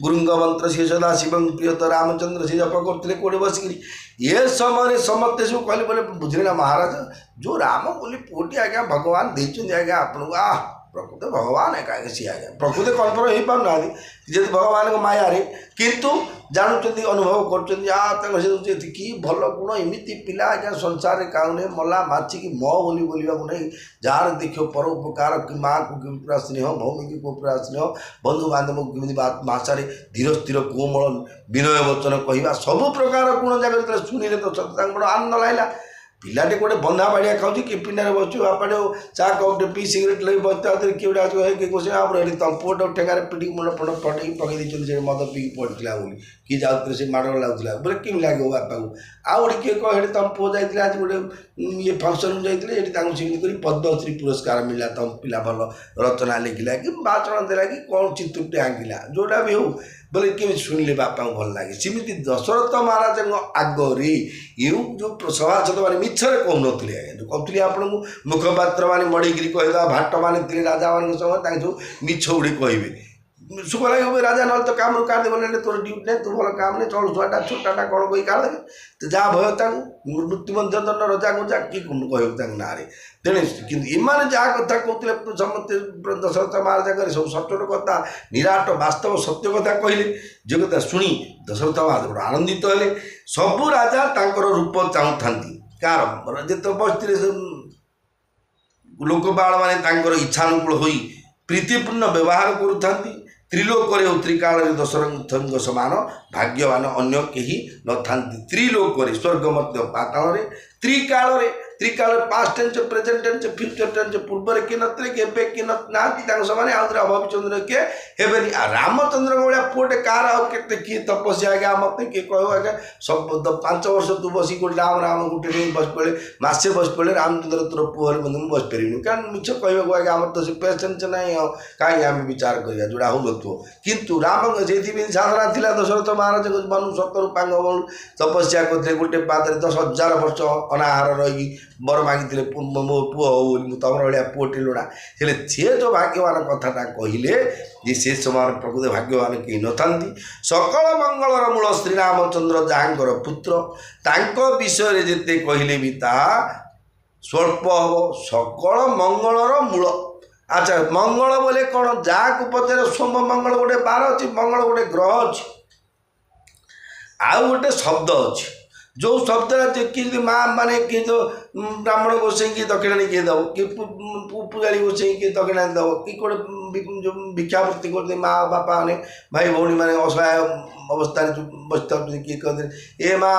गुरुंग मंत्र सी सदा शिवं प्रियत रामचंद्र से जप करते कौटे बसिक ये समय समस्ते सब कहले बोले बुझे ना महाराज जो राम बोली पुटी आज्ञा भगवान देते आज्ञा आपको प्रकृत भगवान है कहीं सी आज्ञा प्रकृत कल्पना हो पाना जी भगवान माया किंतु जानते अनुभव कर कि भल गुण एमती पिला आज्ञा संसार काउने मला माछिकी म बोली बोलवा नहीं जार देख परोपकार कि माँ को कि पूरा स्नेह भौमी की पूरा स्नेह बंधु बांधव को कमी भाषा धीर स्थिर कोमल विनय वचन कहवा सब प्रकार गुण जगह शुणिले तो बड़ आनंद लगला पिलाटे गोटे बंधा बाड़िया खाऊँ कि पिंडारे बस बापाटे चा कपटे पी सिगरेट लगे बसते किए किए कौन तम पुआ ठेगार पिटी मुंड फंड फटे पकई देते मद पी पड़ा बोली कि जाऊे से माड़ लगुला बोले कमी लगे बापा को आउ गोटे किए कहे तुम पुआ जाते आज गोटे ये फंक्शन जाते सेमती कर पद्मश्री पुरस्कार मिला तुम पिला भल रचना लिखला कि भाषण देला कि कौन चित्रटे आंकिला जोटा भी हो बोले केमी शुणिले बापा को भल लगे सेमती दशरथ महाराज आगे ये जो सभासद मैंने मिछरे कहून आज्ञा जो कहते आपको मुखपात्र मैंने मड़ेकरी कहदा भाट मैंने राजा मान समय सब मिछ गुड़े कहे सुख लगे राजा ना तो काम काट देने तोर ड्यूटी नहीं तू भल काम नहीं चल छुआटा छोटाटा कौन कही काट देवे तो जहाँ भय मृत्युमंत्र दंड रजा गुजा कि कह ना तेणे कि इमाने जहाँ कथा कहते समस्ते दशरथ महाराज सब सचोट कथा निराट वास्तव सत्य कथा कहले जो कथा शुणी दशरथ महाराज बड़ा आनंदित हेले सबू राजा तांकर रूप चाहूँ कार जिते बसते लोकपाल मैंने इच्छानुकूल हो प्रीतिपूर्ण व्यवहार करुता त्रिलोक त्रिकाल दशरथ समान भाग्यवान अन्य कहीं न था त्रिलोक स्वर्ग मध्य पाताल त्रिकाल त्रिकाल past tense present tense future tense पूर्व किए नए कि ना सामान आउ भविचंद्र किए हेबेनि रामचंद्र भाया पुटे कार आते किए तपस्या आज्ञा मत किए कह आज्ञा सब 5 वर्ष तू बस गोटे राम राम गोटे बस पड़े मसे बस पड़े रामचंद्र तोर पुहर बंधु बस पारि कारण मिछ कह आज्ञा आम तो से पेसेंस ना कहीं आम विचार करा जोड़ा हो किंतु राम से साधना थी दशरथ महाराज मनु सतरु पांग तपस्या करते गोटे पादरे 10,000 वर्ष अनाहार रही बर मागिले मो पुह हो तुम भाया पुटे लोड़ा हेले सी जो भाग्यवान कथाटा कहले जे से समय प्रकृत भाग्यवान कहीं न था सकल मंगलर मूल श्रीरामचंद्र जहाँकर पुत्र तांको विषय जिते कहले भी ता स्वल्प हम सकल मंगलर मूल ଆଚ୍ଛା ମଙ୍ଗଳ ବୋଲେ କ'ଣ? ଯାହାକୁ ପଚାରେ ସୋମ ମଙ୍ଗଳ ଗୋଟେ ବାର ଅଛି, ମଙ୍ଗଳ ଗୋଟେ ଗ୍ରହ ଅଛି। ଆଉ ଗୋଟେ ଶବ୍ଦ ଅଛି, ଯେଉଁ ଶବ୍ଦଟା ଯେ କି ଯଦି ମା ମାନେ କିଏ ଯେଉଁ ବ୍ରାହ୍ମଣ ଗୋସେଇକି ଦକ୍ଷିଣାଣି କିଏ ଦେବ, କି ପୂଜାରୀ ଗୋସେଇକି ଦକ୍ଷିଣାଣି ଦେବ, କି ଗୋଟେ ଭିକ୍ଷାବୃତ୍ତି କରୁଛନ୍ତି ମା ବାପା ମାନେ, ଭାଇ ଭଉଣୀ ମାନେ ଅସହାୟ ଅବସ୍ଥାରେ ବସିଥାଉଛନ୍ତି, କିଏ କହନ୍ତି ଏ ମା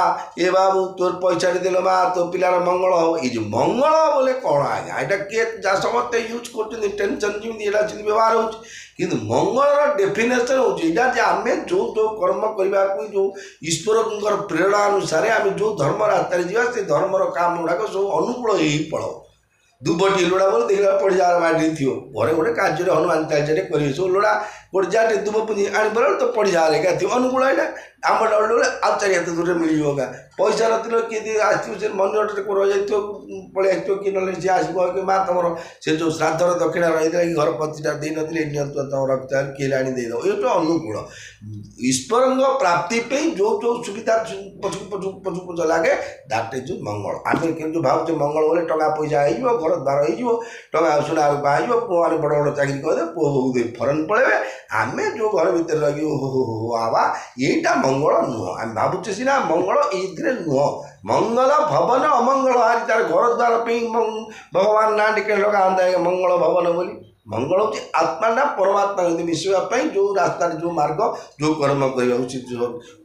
ଏ ବାବୁ ତୋର ପଇସାଟି ଦେଲ ମା, ତୋ ପିଲାର ମଙ୍ଗଳ ହବ। ଏଇ ଯେଉଁ ମଙ୍ଗଳ ବୋଲେ କ'ଣ ଆଜ୍ଞା? ଏଇଟା କିଏ ଯାହା ସମସ୍ତେ ୟୁଜ୍ କରୁଛନ୍ତି, ଟେନସନ୍ ଯେମିତି ଏଇଟା ସେମିତି ବ୍ୟବହାର ହେଉଛି। କିନ୍ତୁ ମଙ୍ଗଳର ଡେଫିନେସନ୍ ହେଉଛି ଏଇଟା ଯେ ଆମେ ଯେଉଁ କର୍ମ କରିବାକୁ, ଯେଉଁ ଈଶ୍ୱରଙ୍କର ପ୍ରେରଣା ଅନୁସାରେ ଆମେ ଯେଉଁ ଧର୍ମ ରାସ୍ତାରେ ଯିବା, ସେ ଧର୍ମର କାମ ଗୁଡ଼ାକ ସବୁ ଅନୁକୂଳ ହେଇ ପଳାଉ। ଦୁବଟି ଲୋଡ଼ା ବୋଲି ଦେଖିଲା ପଡ଼ିଯାର ବାଡ଼ି ଥିବ, ଘରେ ଗୋଟେ କାର୍ଯ୍ୟରେ ହନୁମାନ ଚାଳିଶାରେ କରିବେ, ସବୁ ଲୋଡ଼ା ଗୋଟେ ଯାଟେ ଦୁବ ପୁଞ୍ଜି ଆଣିପାରିବ ତ ପଡ଼ିଯାର ଏକା ଥିବ ଅନୁକୂଳ। ଏଇଟା ଆମ ଡଲେ ଆଉ ଚାରି ହାତ ଦୂରରେ ମିଳିଯିବ ଗା। ପଇସା ନଥିଲେ କିଏ ଆସିଥିବ, ସେ ମନି ଅର୍ଡ଼ର ରହିଯାଇଥିବ, ପଳେଇ ଆସିଥିବ, କି ନହେଲେ ସିଏ ଆସିବ କି ମା ତମର ସେ ଯେଉଁ ଶ୍ରାଦ୍ଧର ଦକ୍ଷିଣା ରହିଥିଲା କି ଘର ପ୍ରତିଷ୍ଠା ଦେଇନଥିଲେ, ଏ ନିଅନ୍ତୁ ତମ ରକ୍ତ କିଏ ଆଣି ଦେଇଦେବ। ଏ ଯେଉଁ ଅନୁକୂଳ ଈଶ୍ୱରଙ୍କ ପ୍ରାପ୍ତି ପାଇଁ ଯେଉଁ ସୁବିଧା ପଛକୁ ଲାଗେ, ଦ୍ୟାଟ୍ ଇଜ୍ ମଙ୍ଗଳ। ଆମେ କିନ୍ତୁ ଭାବୁଛେ ମଙ୍ଗଳ ବୋଲେ ଟଙ୍କା ପଇସା ହେଇଯିବ, ଘର ଦ୍ୱାର ହେଇଯିବ, ଟଙ୍କା ସୁନା ରୂପା ହେଇଯିବ, ପୁଅମାନେ ବଡ଼ ବଡ଼ ଚାକିରି କରିଦେବେ, ପୁଅ ବୋହୂ ଫରେନ୍ ପଳେଇବେ, ଆମେ ଯେଉଁ ଘର ଭିତରେ ରହିକି ହୋ ଆବା, ଏଇଟା ମଙ୍ଗଳ ନୁହଁ। ଆମେ ଭାବୁଛେ ସିନା ମଙ୍ଗଳ, ଏଇଥିରେ ନୁହଁ। ମଙ୍ଗଳ ଭବନ ଅମଙ୍ଗଳ ହାରି, ତାର ଘର ଦ୍ୱାର ପାଇଁ ଭଗବାନ ନାଁ ଟିକେ ଲଗାନ୍ତା ମଙ୍ଗଳ ଭବନ ବୋଲି। ମଙ୍ଗଳ ହେଉଛି ଆତ୍ମାଟା ପରମାତ୍ମା ଯଦି ମିଶିବା ପାଇଁ ଯେଉଁ ରାସ୍ତାରେ ଯେଉଁ ମାର୍ଗ, ଯେଉଁ କର୍ମ କରିବା ଉଚିତ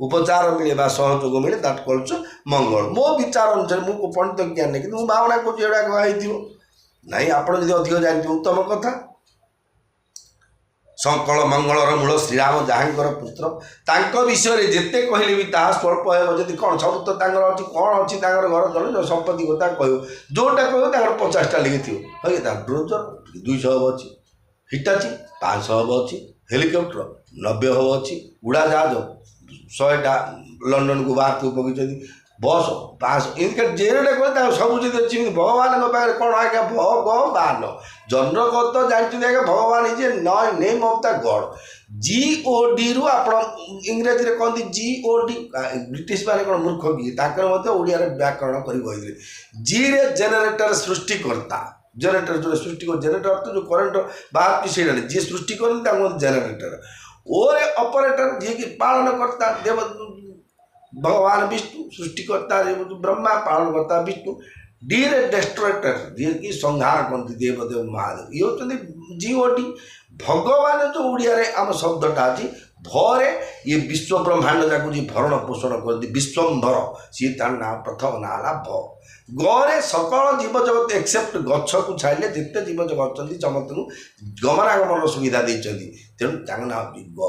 ଉପଚାର ମିଳେ ବା ସହଯୋଗ ମିଳେ, ଦ୍ୟାଟ୍ କଲ୍ସ ମଙ୍ଗଳ। ମୋ ବିଚାର ଅନୁସାରେ, ମୁଁ ପଣ୍ଡିତ ଜ୍ଞାନ ନାହିଁ, କିନ୍ତୁ ମୁଁ ଭାବନା କରୁଛି ଏଗୁଡ଼ାକ ହେଇଥିବ। ନାଇଁ ଆପଣ ଯଦି ଅଧିକ ଜାଣିଥିବେ ଉତ୍ତମ କଥା। ସକଳ ମଙ୍ଗଳର ମୂଳ ଶ୍ରୀରାମ ଯାହାଙ୍କର ପୁତ୍ର, ତାଙ୍କ ବିଷୟରେ ଯେତେ କହିଲେ ବି ତାହା ସ୍ୱଳ୍ପ ହେବ। ଯଦି କ'ଣ ସବୁ ତ ତାଙ୍କର ଅଛି, କ'ଣ ଅଛି ତାଙ୍କର ଘର ଜଣେ ସମ୍ପତ୍ତି କଥା କହିବ, ଯେଉଁଟା କହିବ ତାଙ୍କର 50ଟା ଲେଖିଥିବ। ହଇ ତା ଡ୍ରୋଜର 200 ହବ ଅଛି, ହିଟାଚି 500 ହବ ଅଛି, ହେଲିକପ୍ଟର 90 ହବ ଅଛି, ଉଡ଼ାଜାହାଜ 100ଟା ଲଣ୍ଡନକୁ ବାହାରକୁ ପକେଇଛନ୍ତି, ବସ୍ 500, ଏମିତି ଯେଟା କଲେ ତାଙ୍କ ସବୁ ଯଦି ଅଛି। ଭଗବାନଙ୍କ ପାଖରେ କ'ଣ ଆଜ୍ଞା? ଭଗବାନ ଜନ୍ମଗତ ଜାଣିଛନ୍ତି ଆଜ୍ଞା, ଭଗବାନ is a name of the god. GODରୁ ଆପଣ ଇଂରାଜୀରେ କହନ୍ତି GOD। ବ୍ରିଟିଶ ମାନେ କ'ଣ ମୂର୍ଖ କି? ତାଙ୍କର ମଧ୍ୟ ଓଡ଼ିଆରେ ବ୍ୟାକରଣ କରି କହିଥିଲେ। ଜିରେ ଜେନେରେଟର ସୃଷ୍ଟିକର୍ତ୍ତା, ଜେନେରେଟର ଯେଉଁ ସୃଷ୍ଟି କର, ଜେନେରେଟର ଅର୍ଥ ଯେଉଁ କରେଣ୍ଟ ବାହାରୁଛି ସେଇଟା ନାହିଁ, ଯିଏ ସୃଷ୍ଟି କରନ୍ତି ତାଙ୍କୁ ଜେନେରେଟର। ଓରେ ଅପରେଟର, ଯିଏକି ପାଳନ କର୍ତ୍ତା, ଦେବ ଭଗବାନ ବିଷ୍ଣୁ, ସୃଷ୍ଟିକର୍ତ୍ତା ବ୍ରହ୍ମା, ପାଳନକର୍ତ୍ତା ବିଷ୍ଣୁ। ଡିରେ ଡେଷ୍ଟ୍ରକ୍ଟର, ଯିଏକି ସଂହାର କରନ୍ତି ଦେବଦେବ ମହାଦେବ, ଇଏ ହେଉଛନ୍ତି GOD। ଭଗବାନ ଯେଉଁ ଓଡ଼ିଆରେ ଆମ ଶବ୍ଦଟା ଅଛି, ଭରେ ଇଏ ବିଶ୍ୱ ବ୍ରହ୍ମାଣ୍ଡ ଯାକୁ ଯିଏ ଭରଣ ପୋଷଣ କରନ୍ତି, ବିଶ୍ୱମ୍ଭର, ସିଏ ତାର ନାଁ ପ୍ରଥମ ନାଁ ହେଲା ଭ। ଗରେ ସକଳ ଜୀବଜଗତ ଏକ୍ସେପ୍ଟ ଗଛକୁ ଛାଡ଼ିଲେ ଯେତେ ଜୀବଜଗତ ଅଛନ୍ତି ସମସ୍ତଙ୍କୁ ଗମନାଗମନ ସୁବିଧା ଦେଇଛନ୍ତି, ତେଣୁ ତାଙ୍କ ନାଁ ହେଉଛି ଗ।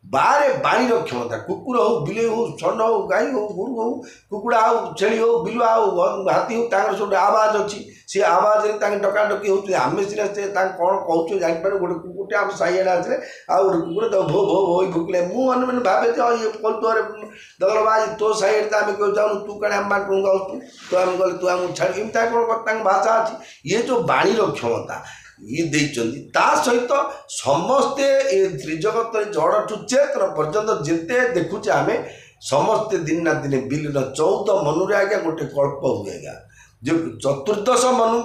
ବାରେ ବାଣୀର କ୍ଷମତା, କୁକୁର ହଉ, ବିଲେଇ ହଉ, ଷଣ୍ଢ ହଉ, ଗାଈ ହଉ, ଗୋରୁ ହଉ, କୁକୁଡ଼ା ହଉ, ଛେଳି ହଉ, ବିଲୁଆ ହଉ, ହାତୀ ହଉ, ତାଙ୍କର ସବୁ ଆବାଜ ଅଛି। ସେ ଆବାଜରେ ତାଙ୍କ ଡକାଡକି ହେଉଛନ୍ତି। ଆମେ ସିନା ସେ ତାଙ୍କୁ କ'ଣ କହୁଛୁ ଜାଣିପାରୁ। ଗୋଟେ କୁକୁରଟେ ଆମ ସାଇଆଡ଼େ ଆସିଲେ, ଆଉ ଗୋଟେ କୁକୁର ତାକୁ ଭୋ ଭୋ ଭୋ ଭୁକିଲେ, ମୁଁ ମାନେ ଭାବେ ଯେ ଇଏ କଲୁରେ ଦଗଲ ବାଜି ତୋ ସାଇଡ଼େ ତ ଆମେ କେଉଁ ଯାଉନୁ, ତୁ କାଳେ ଆମ ବାଟକୁ ଗାଉଛୁ, ତୁ ଆମେ ଗଲେ ତୁ ଆମକୁ ଛାଡ଼ି, ଏମିତି କ'ଣ ତାଙ୍କ ଭାଷା ଅଛି। ଇଏ ଯେଉଁ ବାଣୀର କ୍ଷମତା ଇଏ ଦେଇଛନ୍ତି, ତା ସହିତ ସମସ୍ତେ ଏ ତ୍ରିଜଗତରେ ଜଡ଼ଠୁ ଚେତନ ପର୍ଯ୍ୟନ୍ତ ଯେତେ ଦେଖୁଛେ ଆମେ ସମସ୍ତେ ଦିନ ନା ଦିନେ ବିଲୀନ। 14 ମନୁରେ ଆଜ୍ଞା ଗୋଟେ କଳ୍ପ ହୁଏ ଆଜ୍ଞା। जो चतुर्दश मनु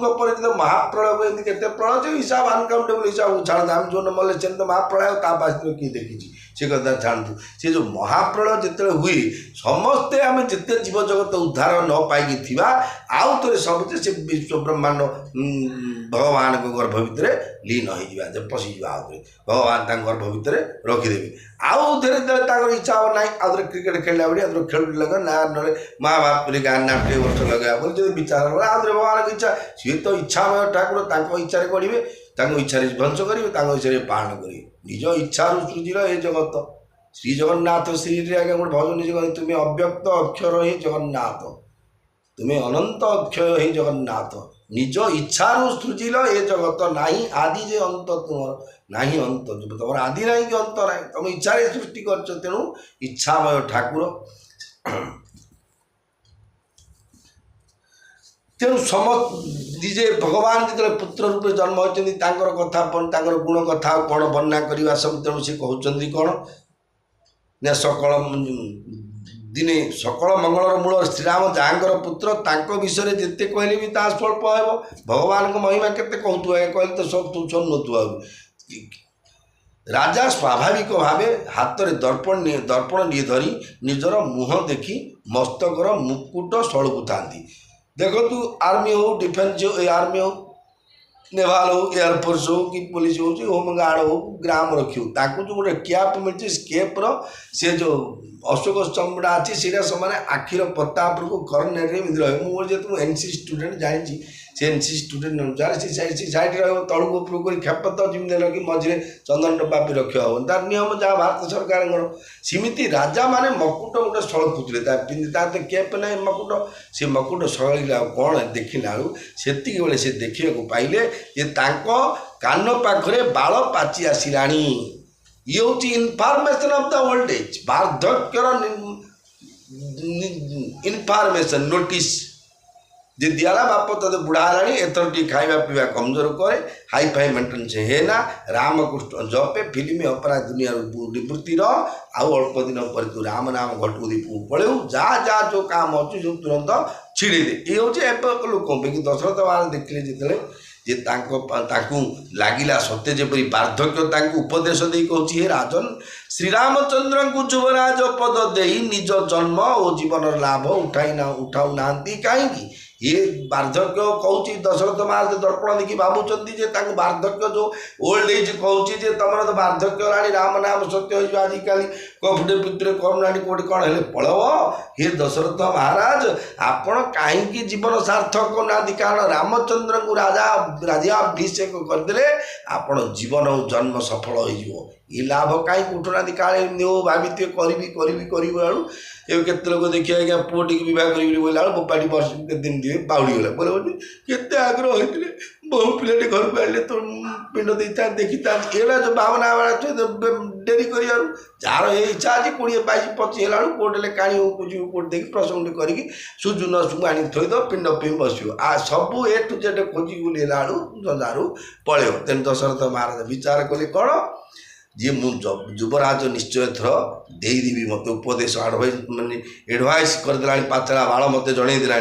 महाप्रलय एमती केते प्रलय जो हिसाब अनकाउंटेबल हिसाब छाड़ता आम जो मले से तो महाप्रलय ता पास किए देखी से कथा छाड़ू से जो महाप्रलय जिते हुए समस्ते आम जिते जीव जगत उद्धार न पाई थी आउ थे सब से विश्व ब्रह्मांड भगवान गर्भ भितर लीन हो पशिजा आउे भगवान गर्भ भितर रखिदेवी आउ थे इच्छा हम ना आउे क्रिकेट खेलला बेले आउे खेल लगे ना ना महाभारत गाँ नाट्य वर्ष लगे बोले जो विचार आउे भगवान की इच्छा सी तो इच्छामय ठाकुर इच्छा करेंगे इच्छा ध्वंस करेंगे इच्छा पालन करेंगे निज इच्छा सृजिर ये जगत श्री जगन्नाथ श्री आगे गोटे भजन निज तुम्हें अव्यक्त अक्षर ही जगन्नाथ तुम्हें अनंत अक्षय ही जगन्नाथ निज इच्छा सृजिल ये जगत नहीं आदि जे अंत तुम नहीं अंत तुम आदि ना कि अंत ना तुम इच्छा सृष्टि कर तेणु इच्छामय ठाकुर तेणु समझे भगवान जो पुत्र रूप जन्म होती कथा गुण कथा कौन वर्णना करवा सब तेणु सी कहते कौन ना सकल दिने सकल मंगलर मूल श्रीराम जहाँकर पुत्र तांको विषय जिते कहले भी ता स्वल्प हेब भगवान को महिमा केते कहतु कहले तो सब तू सुनु राजा स्वाभाविक भावे हाथ में दर्पण नहीं धरी निजर मुह देखी मस्तकर मुकुट सड़कु था देखु आर्मी हो डिफेन्स हो आर्मी हो नेवाल हो एयरफोर्स हो कि पुलिस हो होमगार्ड हो ग्राम रखी ताकू जो गोटे कैप मिलती कैप्र सी जो अशोक चमड़ा अच्छी से आखिर पत्ता उपरको कर्नेट रहे मुझे एनसी स्टूडेंट जानी से एनसी स्टूडेंट अनुसार सी साइड तलू उपरको खेप तो जमी कि मझे चंदन डब्बा भी रखा हो तार नियम जहाँ भारत सरकार सेमती राजा माने मकुट गोटे सड़कुले पिंधि कैप ना मकुट से मकुट सड़ला कौन देखला से से देखा पाइले ये कान पाखरे बाल पाची आसिलाणी ये हूँ information of the old age वार्धक्यर इनफॉरमेशन नोटिस जे दियाला बाप तोते बुढ़ा है एथर टी खाଇବା पीवा कमजोर करे हाई फाई मेंटेन से है ना रामकृष्ण जपे फिल्म अपरा दुनिया निवृत्ति आउ अल्प दिन पर तू राम नाम घटू दीपू पड़े जा जा जो काम अच्छे सब तुरंत छिड़ी दे ये हूँ लोक कि दशरथ महाराज देखिले जिते जे लगिला सत्य जेपरी वार्धक्य उपदेश दे कहूँ हे राजन श्रीरामचंद्र को युवराज पद दे निज जन्म और जीवन लाभ उठाऊ ना कहीं ये वार्धक्य कहूँ दशरथ महाराज दर्पण देखी भावुंट वार्धक्य जो ओल्ड एज कहूँ तुम तो वार्धक्य राणी राम नाम सत्य हो आजिकल कफुटे पितरे करूना कौटे कौन है पड़व हे दशरथ महाराज आपण कहीं जीवन सार्थक ना कारण रामचंद्र को राज्याभिषेक करदे आपण जीवन और जन्म सफल हो ये लाभ कहीं उठुना काले भावी करी ये केते लोग देखिए आज्ञा पुओटी बह कर बोला बोपाटी वर्ष के दिन दिए बाउड़ी गला बोले केते आग्रह होते बहु पिलाटी घर को आए तो पिंड दे था देखी था ये जो भावना डेरी कर जार इच्छा अच्छी 20-22-25 है कोटे काणी कोट देखिए प्रसंग करके सुजु नसुक आनी थोद पिंड पे बस आ सबू ए टू जेड खोजी बुलेला संसारू पलैब तेणु दशरथ महाराज विचार कले कौन जी मु युवराज निश्चय थर देदेवी मत उपदेश आडभाइस मानने एडभाइस करदे पातला बाल मत जनईदेला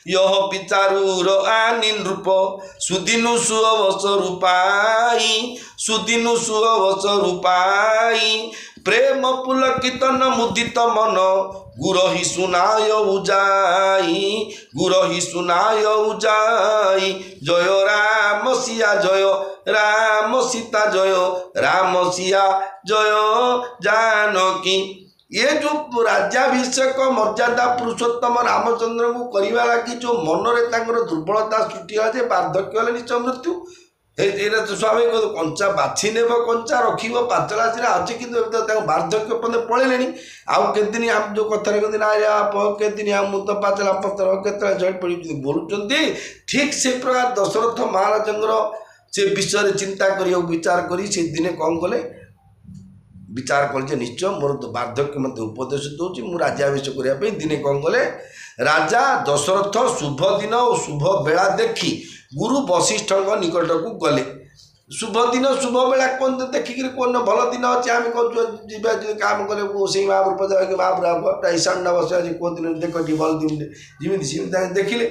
यह विचारूर आनी रूप सुदिनु सुअवस रूपाई सुदिनु सुअवस रूपाई प्रेम पुलकितन मुदित मन गुरहि सुनाय उजाई गुरहि सुनाय उजाई जय राम सिया जय राम सीता जय राम सिया जय जानकी ये जो राज्याभिषेक मर्यादा पुरुषोत्तम रामचंद्र को करवा लगी जो मनरे दुर्बलता सृष्टि है वार्धक्य निश्चय मृत्यु ये स्वाभाविक कंचा बाछी नेब कंचा रखिब पाचला सीना अच्छे कि वार्धक्य पर्यटन पड़े आउ केदिन आम जो कथा कहते ना केदिन आम तो पाचला पत्र के झड़ पड़ बोलुंट ठीक से प्रकार दशरथ महाराज से विषय चिंता कर विचार कर दिने कौन कले विचार कर निश्चय मोर तो वार्धक्य मत उपदेश दूसरी मुझे राज्याभिषेक करने दिने कौन कले राजा दशरथ शुभ दिन और शुभ बेला देखी गुरु वशिष्ठ निकट को गले शुभ दिन शुभ बेला कौन देखिक कौन भल दिन अच्छे आम कह काम करें से महापुर महापुर ईशान बस कौन दिन देख भल दिन जमी देखिले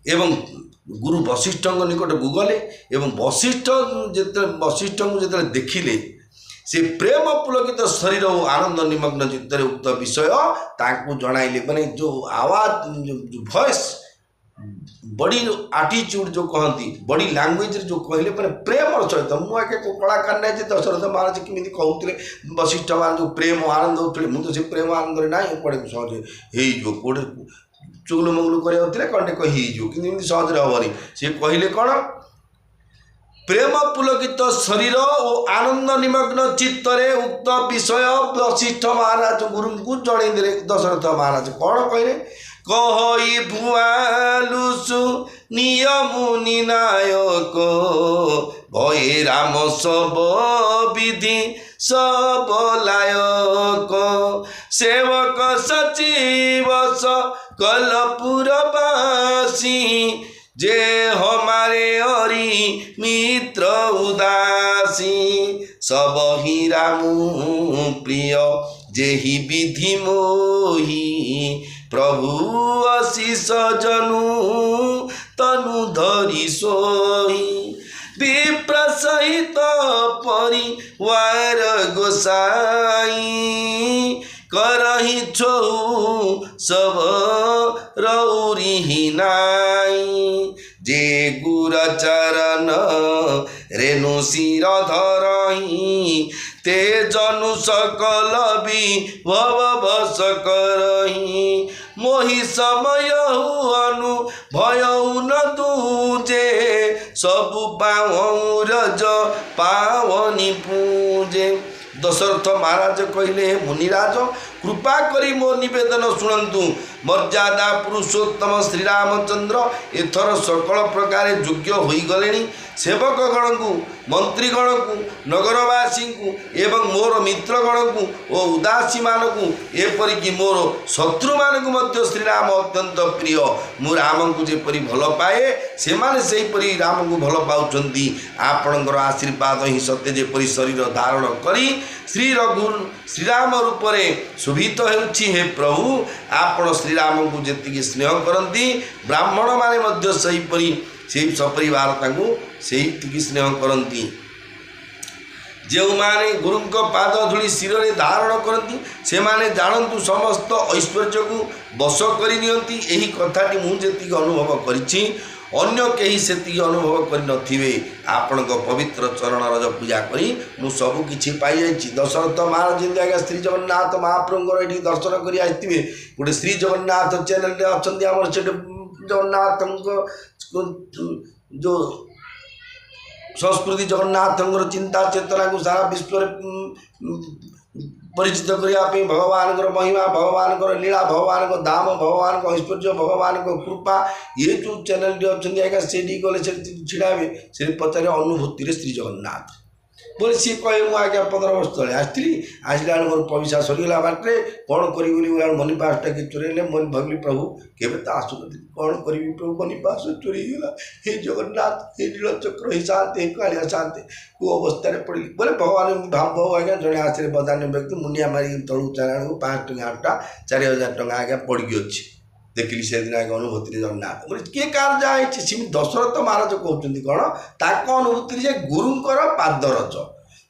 एवं गुरु वशिष्ठ निकट को गले एवं वशिष्ठ को जो देखिले से प्रेम पुलकित शरीर और आनंद निमग्न चित्त उक्त विषय जनाइले माने जो आवाज जो वॉइस बड़ी आटीट्यूड जो कहती बड़ी लैंग्वेज जो कहले मैंने प्रेम सहित मुझे कलाकार ना दशरथ महाराज केमी कहते वशिष्ठ मान जो प्रेम आनंद होते मुझे से प्रेम आनंद ना कड़े सहज हो कौटे चुगलु मुगलु कर कौटे कही कि सहज हेनी सी कहले कौन प्रेम पुलकित शरीर और आनंद निमग्न चित्तरे उक्त विषय वशिष्ठ महाराज गुरु को जनईदे दशरथ महाराज कौन कहले कहि भुआलुसु नियमुनि नायक भये राम सब विधि सब लायक सेवक सचिव कलपुरवासी जे हमारे हरि मित्र उदासी सब ही रामु प्रिय जेहि विधि मोहि प्रभु आशीष जनु तनु धरि सोहि विप्र सहित परिवार गोसाई करहि छौ सब रौरी नाई जे गुर चरण रेणु शिर धरहि ते जनु सकल विभव बस करहि मोहि समय अनु भयउ न तुजे सबु पाऊँ रज पावनी पूजे। दशरथ महाराज कहले मुनिराज कृपा करी मो निवेदन शुणु मर्यादा पुरुषोत्तम श्रीरामचंद्र एथर सकल प्रकार योग्य हो गले सेवकगण को मंत्रीगण को नगरवासी को एवं मोर मित्रगण को और उदासी मान को एपरिक मोर शत्रु मान श्रीराम अत्यंत प्रिय मु राम को जेपरी भल पाए से माने सेहीपरि राम को भल पाउछंती आपणकर आशीर्वाद ही सत्य जेपरी शरीर धारण करी श्रीराम रूप शोभित होउछि हे प्रभु आपण श्रीराम को जेतिकी स्नेह करती ब्राह्मण माने सेहीपरि से सपरिवार तांको सेही स्नेह करती जो माने गुरु पाद धूली शिर में धारण करती से माने जानतु समस्त ऐश्वर्य को बस करनियंती एही कथाटी मुझे अनुभव करिछि अन्य कहीं से अनुभव कर नथिबे आपण पवित्र चरण रज पूजा करी मु सब किछि पाई जाइछि। दशरथ महाराज जि आज्ञा श्री जगन्नाथ महाप्रभुଙ୍କର एठी दर्शन करी आइथिबे गोटे श्री जगन्नाथ चैनल रे अछंती हमर से जगन्नाथ जो संस्कृति जगन्नाथ चिंता चेतना को सारा विश्व परिचित करने भगवान महिमा भगवान लीला भगवान दाम भगवान ऐश्वर्य भगवान कृपा ये जो चैनल अच्छे आज्ञा से गले छिड़ाबे से पचारे अनुभूति श्री जगन्नाथ बोले सी कहे मुझे आज्ञा 15 वर्ष तले आसला मोर पैसा सरीगला बाटे कौन करी मनी पासटा कि चोरेले मन भाविली प्रभु केवे तो आसु कौन करी प्रभु मनी पास चोरीगला हे जगन्नाथ हे नीलचक्र हे शांति हे कालिया शांति को अवस्था पड़ी बोले भगवान भाव आज्ञा जड़े आश्रे बदान्य व्यक्ति मुनिया मारिक तलू चारण को 5 टଙ୍କା 4000 टଙ୍କା आज्ञा पड़ी अच्छी देखिली से दिन आगे अनुभूति जगन्नाथ बोले किए कार जाए दशरथ महाराज कहते कौन ताक अनुभूति जे गुरुंकर पादरज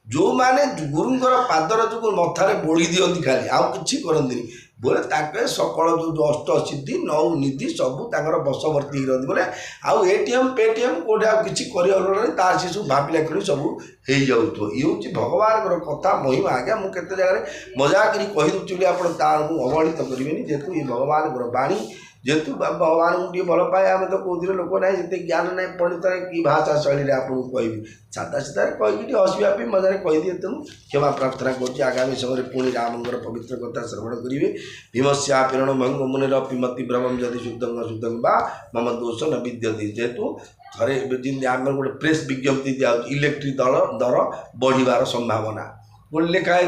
जो माने गुरुंकर पादरज को मथारे बोली दियंती खाली आउ किछि करंती बोले ताके सकल जो अष्ट सिद्धि 9 निधि सबू तांकर बसवर्ती रहती बोले आउ एटीएम पेटीएम कोठे आ किछि करियो तार से सब भाबिला करी सब हे जाउतो ई होछि भगवान कथा महिमा आज्ञा मु केते जगह मजाक करी कहि दुचुली आपण तारु अवहेलित करिवेनी जेतु ई भगवान बाणी जेतु भगवान को भल पाए आम तो कौन लोक ना जिते ज्ञान ना पंडित कि भाषा शैली आपको कहि सादा सीधा कहीकि हसवा मजारे कहीदिए तेणु क्षमा प्रार्थना कर आगामी समय पुणी रामंगर पवित्र कथा श्रवण करेंगे भीमस्या प्रेरण भंग मुनिर पिमति भ्रमम जदि शुद्धंग शुद्धंग बा मम दोष न विद्यते जेहेतु थे जमी आम गोटे प्रेस विज्ञप्ति दिया इलेक्ट्रिक दर बढ़िबार संभावना गोटे लिखाई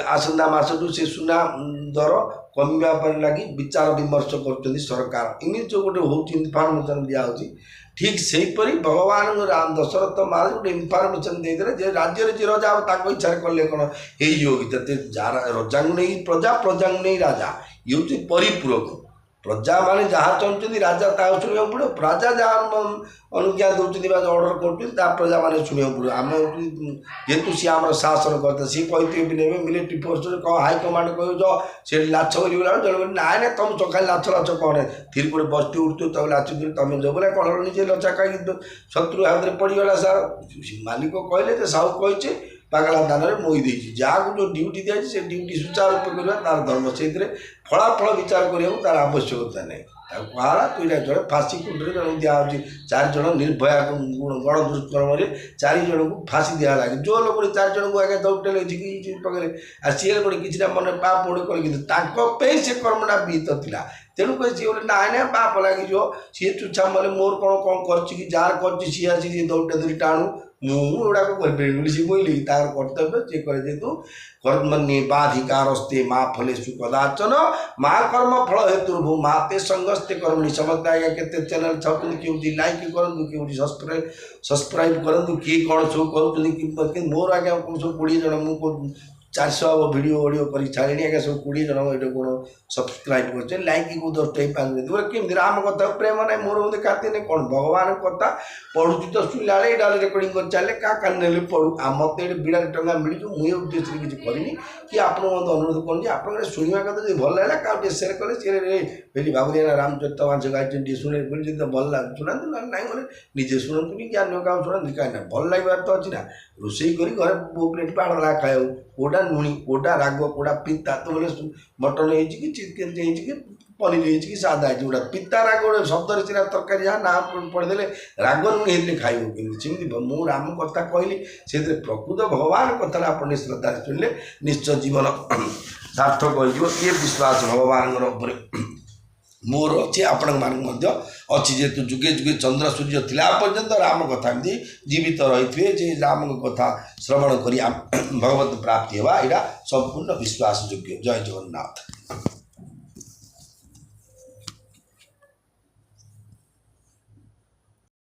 आसंता मासटू से सुना दर कमिबा पर लगी विचार विमर्श कर सरकार इमित जो गोटे हो इनफर्मेसन दिखाई ठीक से भगवान राम दशरथ महाराज गोटे इनफर्मेसन देते जे राज्य जी रजा इच्छा कले कौन हो रजा को नहीं प्रजा प्रजा को नहीं राजा ये परिपूरक प्रजा माने जहाँ चाहते राजा शुणा पड़ो राजा जहाँ अनुज्ञा दौरान अर्डर कर प्रजा मैंने शुणा पड़ो आम जेहतु सी आम शासन करते सी कहते भी नहीं मिलिट्री फोर्स कौन हाईकमांड कह से लाछ बोला जन ना ना तुम चखाली लाछ लाछ कौन फिर गोटे बस्ती उठू तब लाच तुम जो बोले कौन निजे लचा कहीं शत्रु हाथ में पड़गला सार मालिक कहले साहू कहे पागला दान में मोई देती जहाँ जो ड्यूटी दिखाई से ड्यूटी सुचारू रूप करवा तार धर्म से फलाफल विचार करा तार आवश्यकता नहीं कहा तु जड़े फाँसी कुंडे जन दिखाई 4 जन निर्भया गण दुष्कर्म 4 जन को फाँसी दिया लगे जो लोग 4 जन को आगे दौटे पकड़े आ सी गोटे किसी मन पाप गोटे कल से कर्मटा विहित था तेणुक सी गोटे ना ना पाप लगे सी चुछा मतलब मोर कौन कौन कर जार कर सी आसी दौड़े धरी टाणु मुझाक कर सी कहली तार कर्तव्य सी करे जेतु कर्मण्ये बाधिकारस्ते माँ फलेषु कदाचन माँ कर्म फल हेतुर्भु माते संगस्ते कर्मणि समझते आज्ञा केते चैनल छुट्टी किए लाइक करूँ किए सब्सक्राइब करूँ किए कौन सब कर मोर आज्ञा सब 20 जन मुझे 400 भिडियो ऑडियो कर छाड़ी आगे सब 20 जन ये कौन सब्सक्राइब कर लाइक को 10 5 केमी राम कथा प्रेम ना मोर मत खाते नहीं कौन भगवान कथा पढ़ुची तो शुणला बेले रेकर्डिंग कर चले क्या कान पढ़ू मत ये बिड़ा टंगा मिलू मुझे उद्देश्य किसी करनी कि आप अनुरोध कर आप शुणा कथा जो भल लगा क्या सेयर कले से बाबुरिया रामचरित मानस गाई शुणे जो भल लगे शुणा ना बोले निजे शुणुनि कि अन्य क्या शुणा कहीं भल लगे तो अच्छी ना रोषे कर घर प्लेट पाड़ ला खाओ कोटा लुणी कोटा राग कोटा पिता तो बोले मटन हो चिकेन कि पनीर हो सादा हो गोटा पिता राग गोटे शब्द सीना तरकारी जहाँ ना पढ़ीदे राग लुणी होते खाइब केमती मु राम कथा कहली से प्रकृत भगवान कथा आप श्रद्धा शुणिले निश्चय जीवन सार्थक हो ये विश्वास भगवान मोर अच्छी आपण अच्छी जेहेतु जुगे जुगे चंद्र सूर्य थिला पर्यंत राम कथा एमती जीवित रही जे राम कथा श्रवण करी भगवत प्राप्ति होगा यहाँ संपूर्ण विश्वास योग्य। जय जगन्नाथ।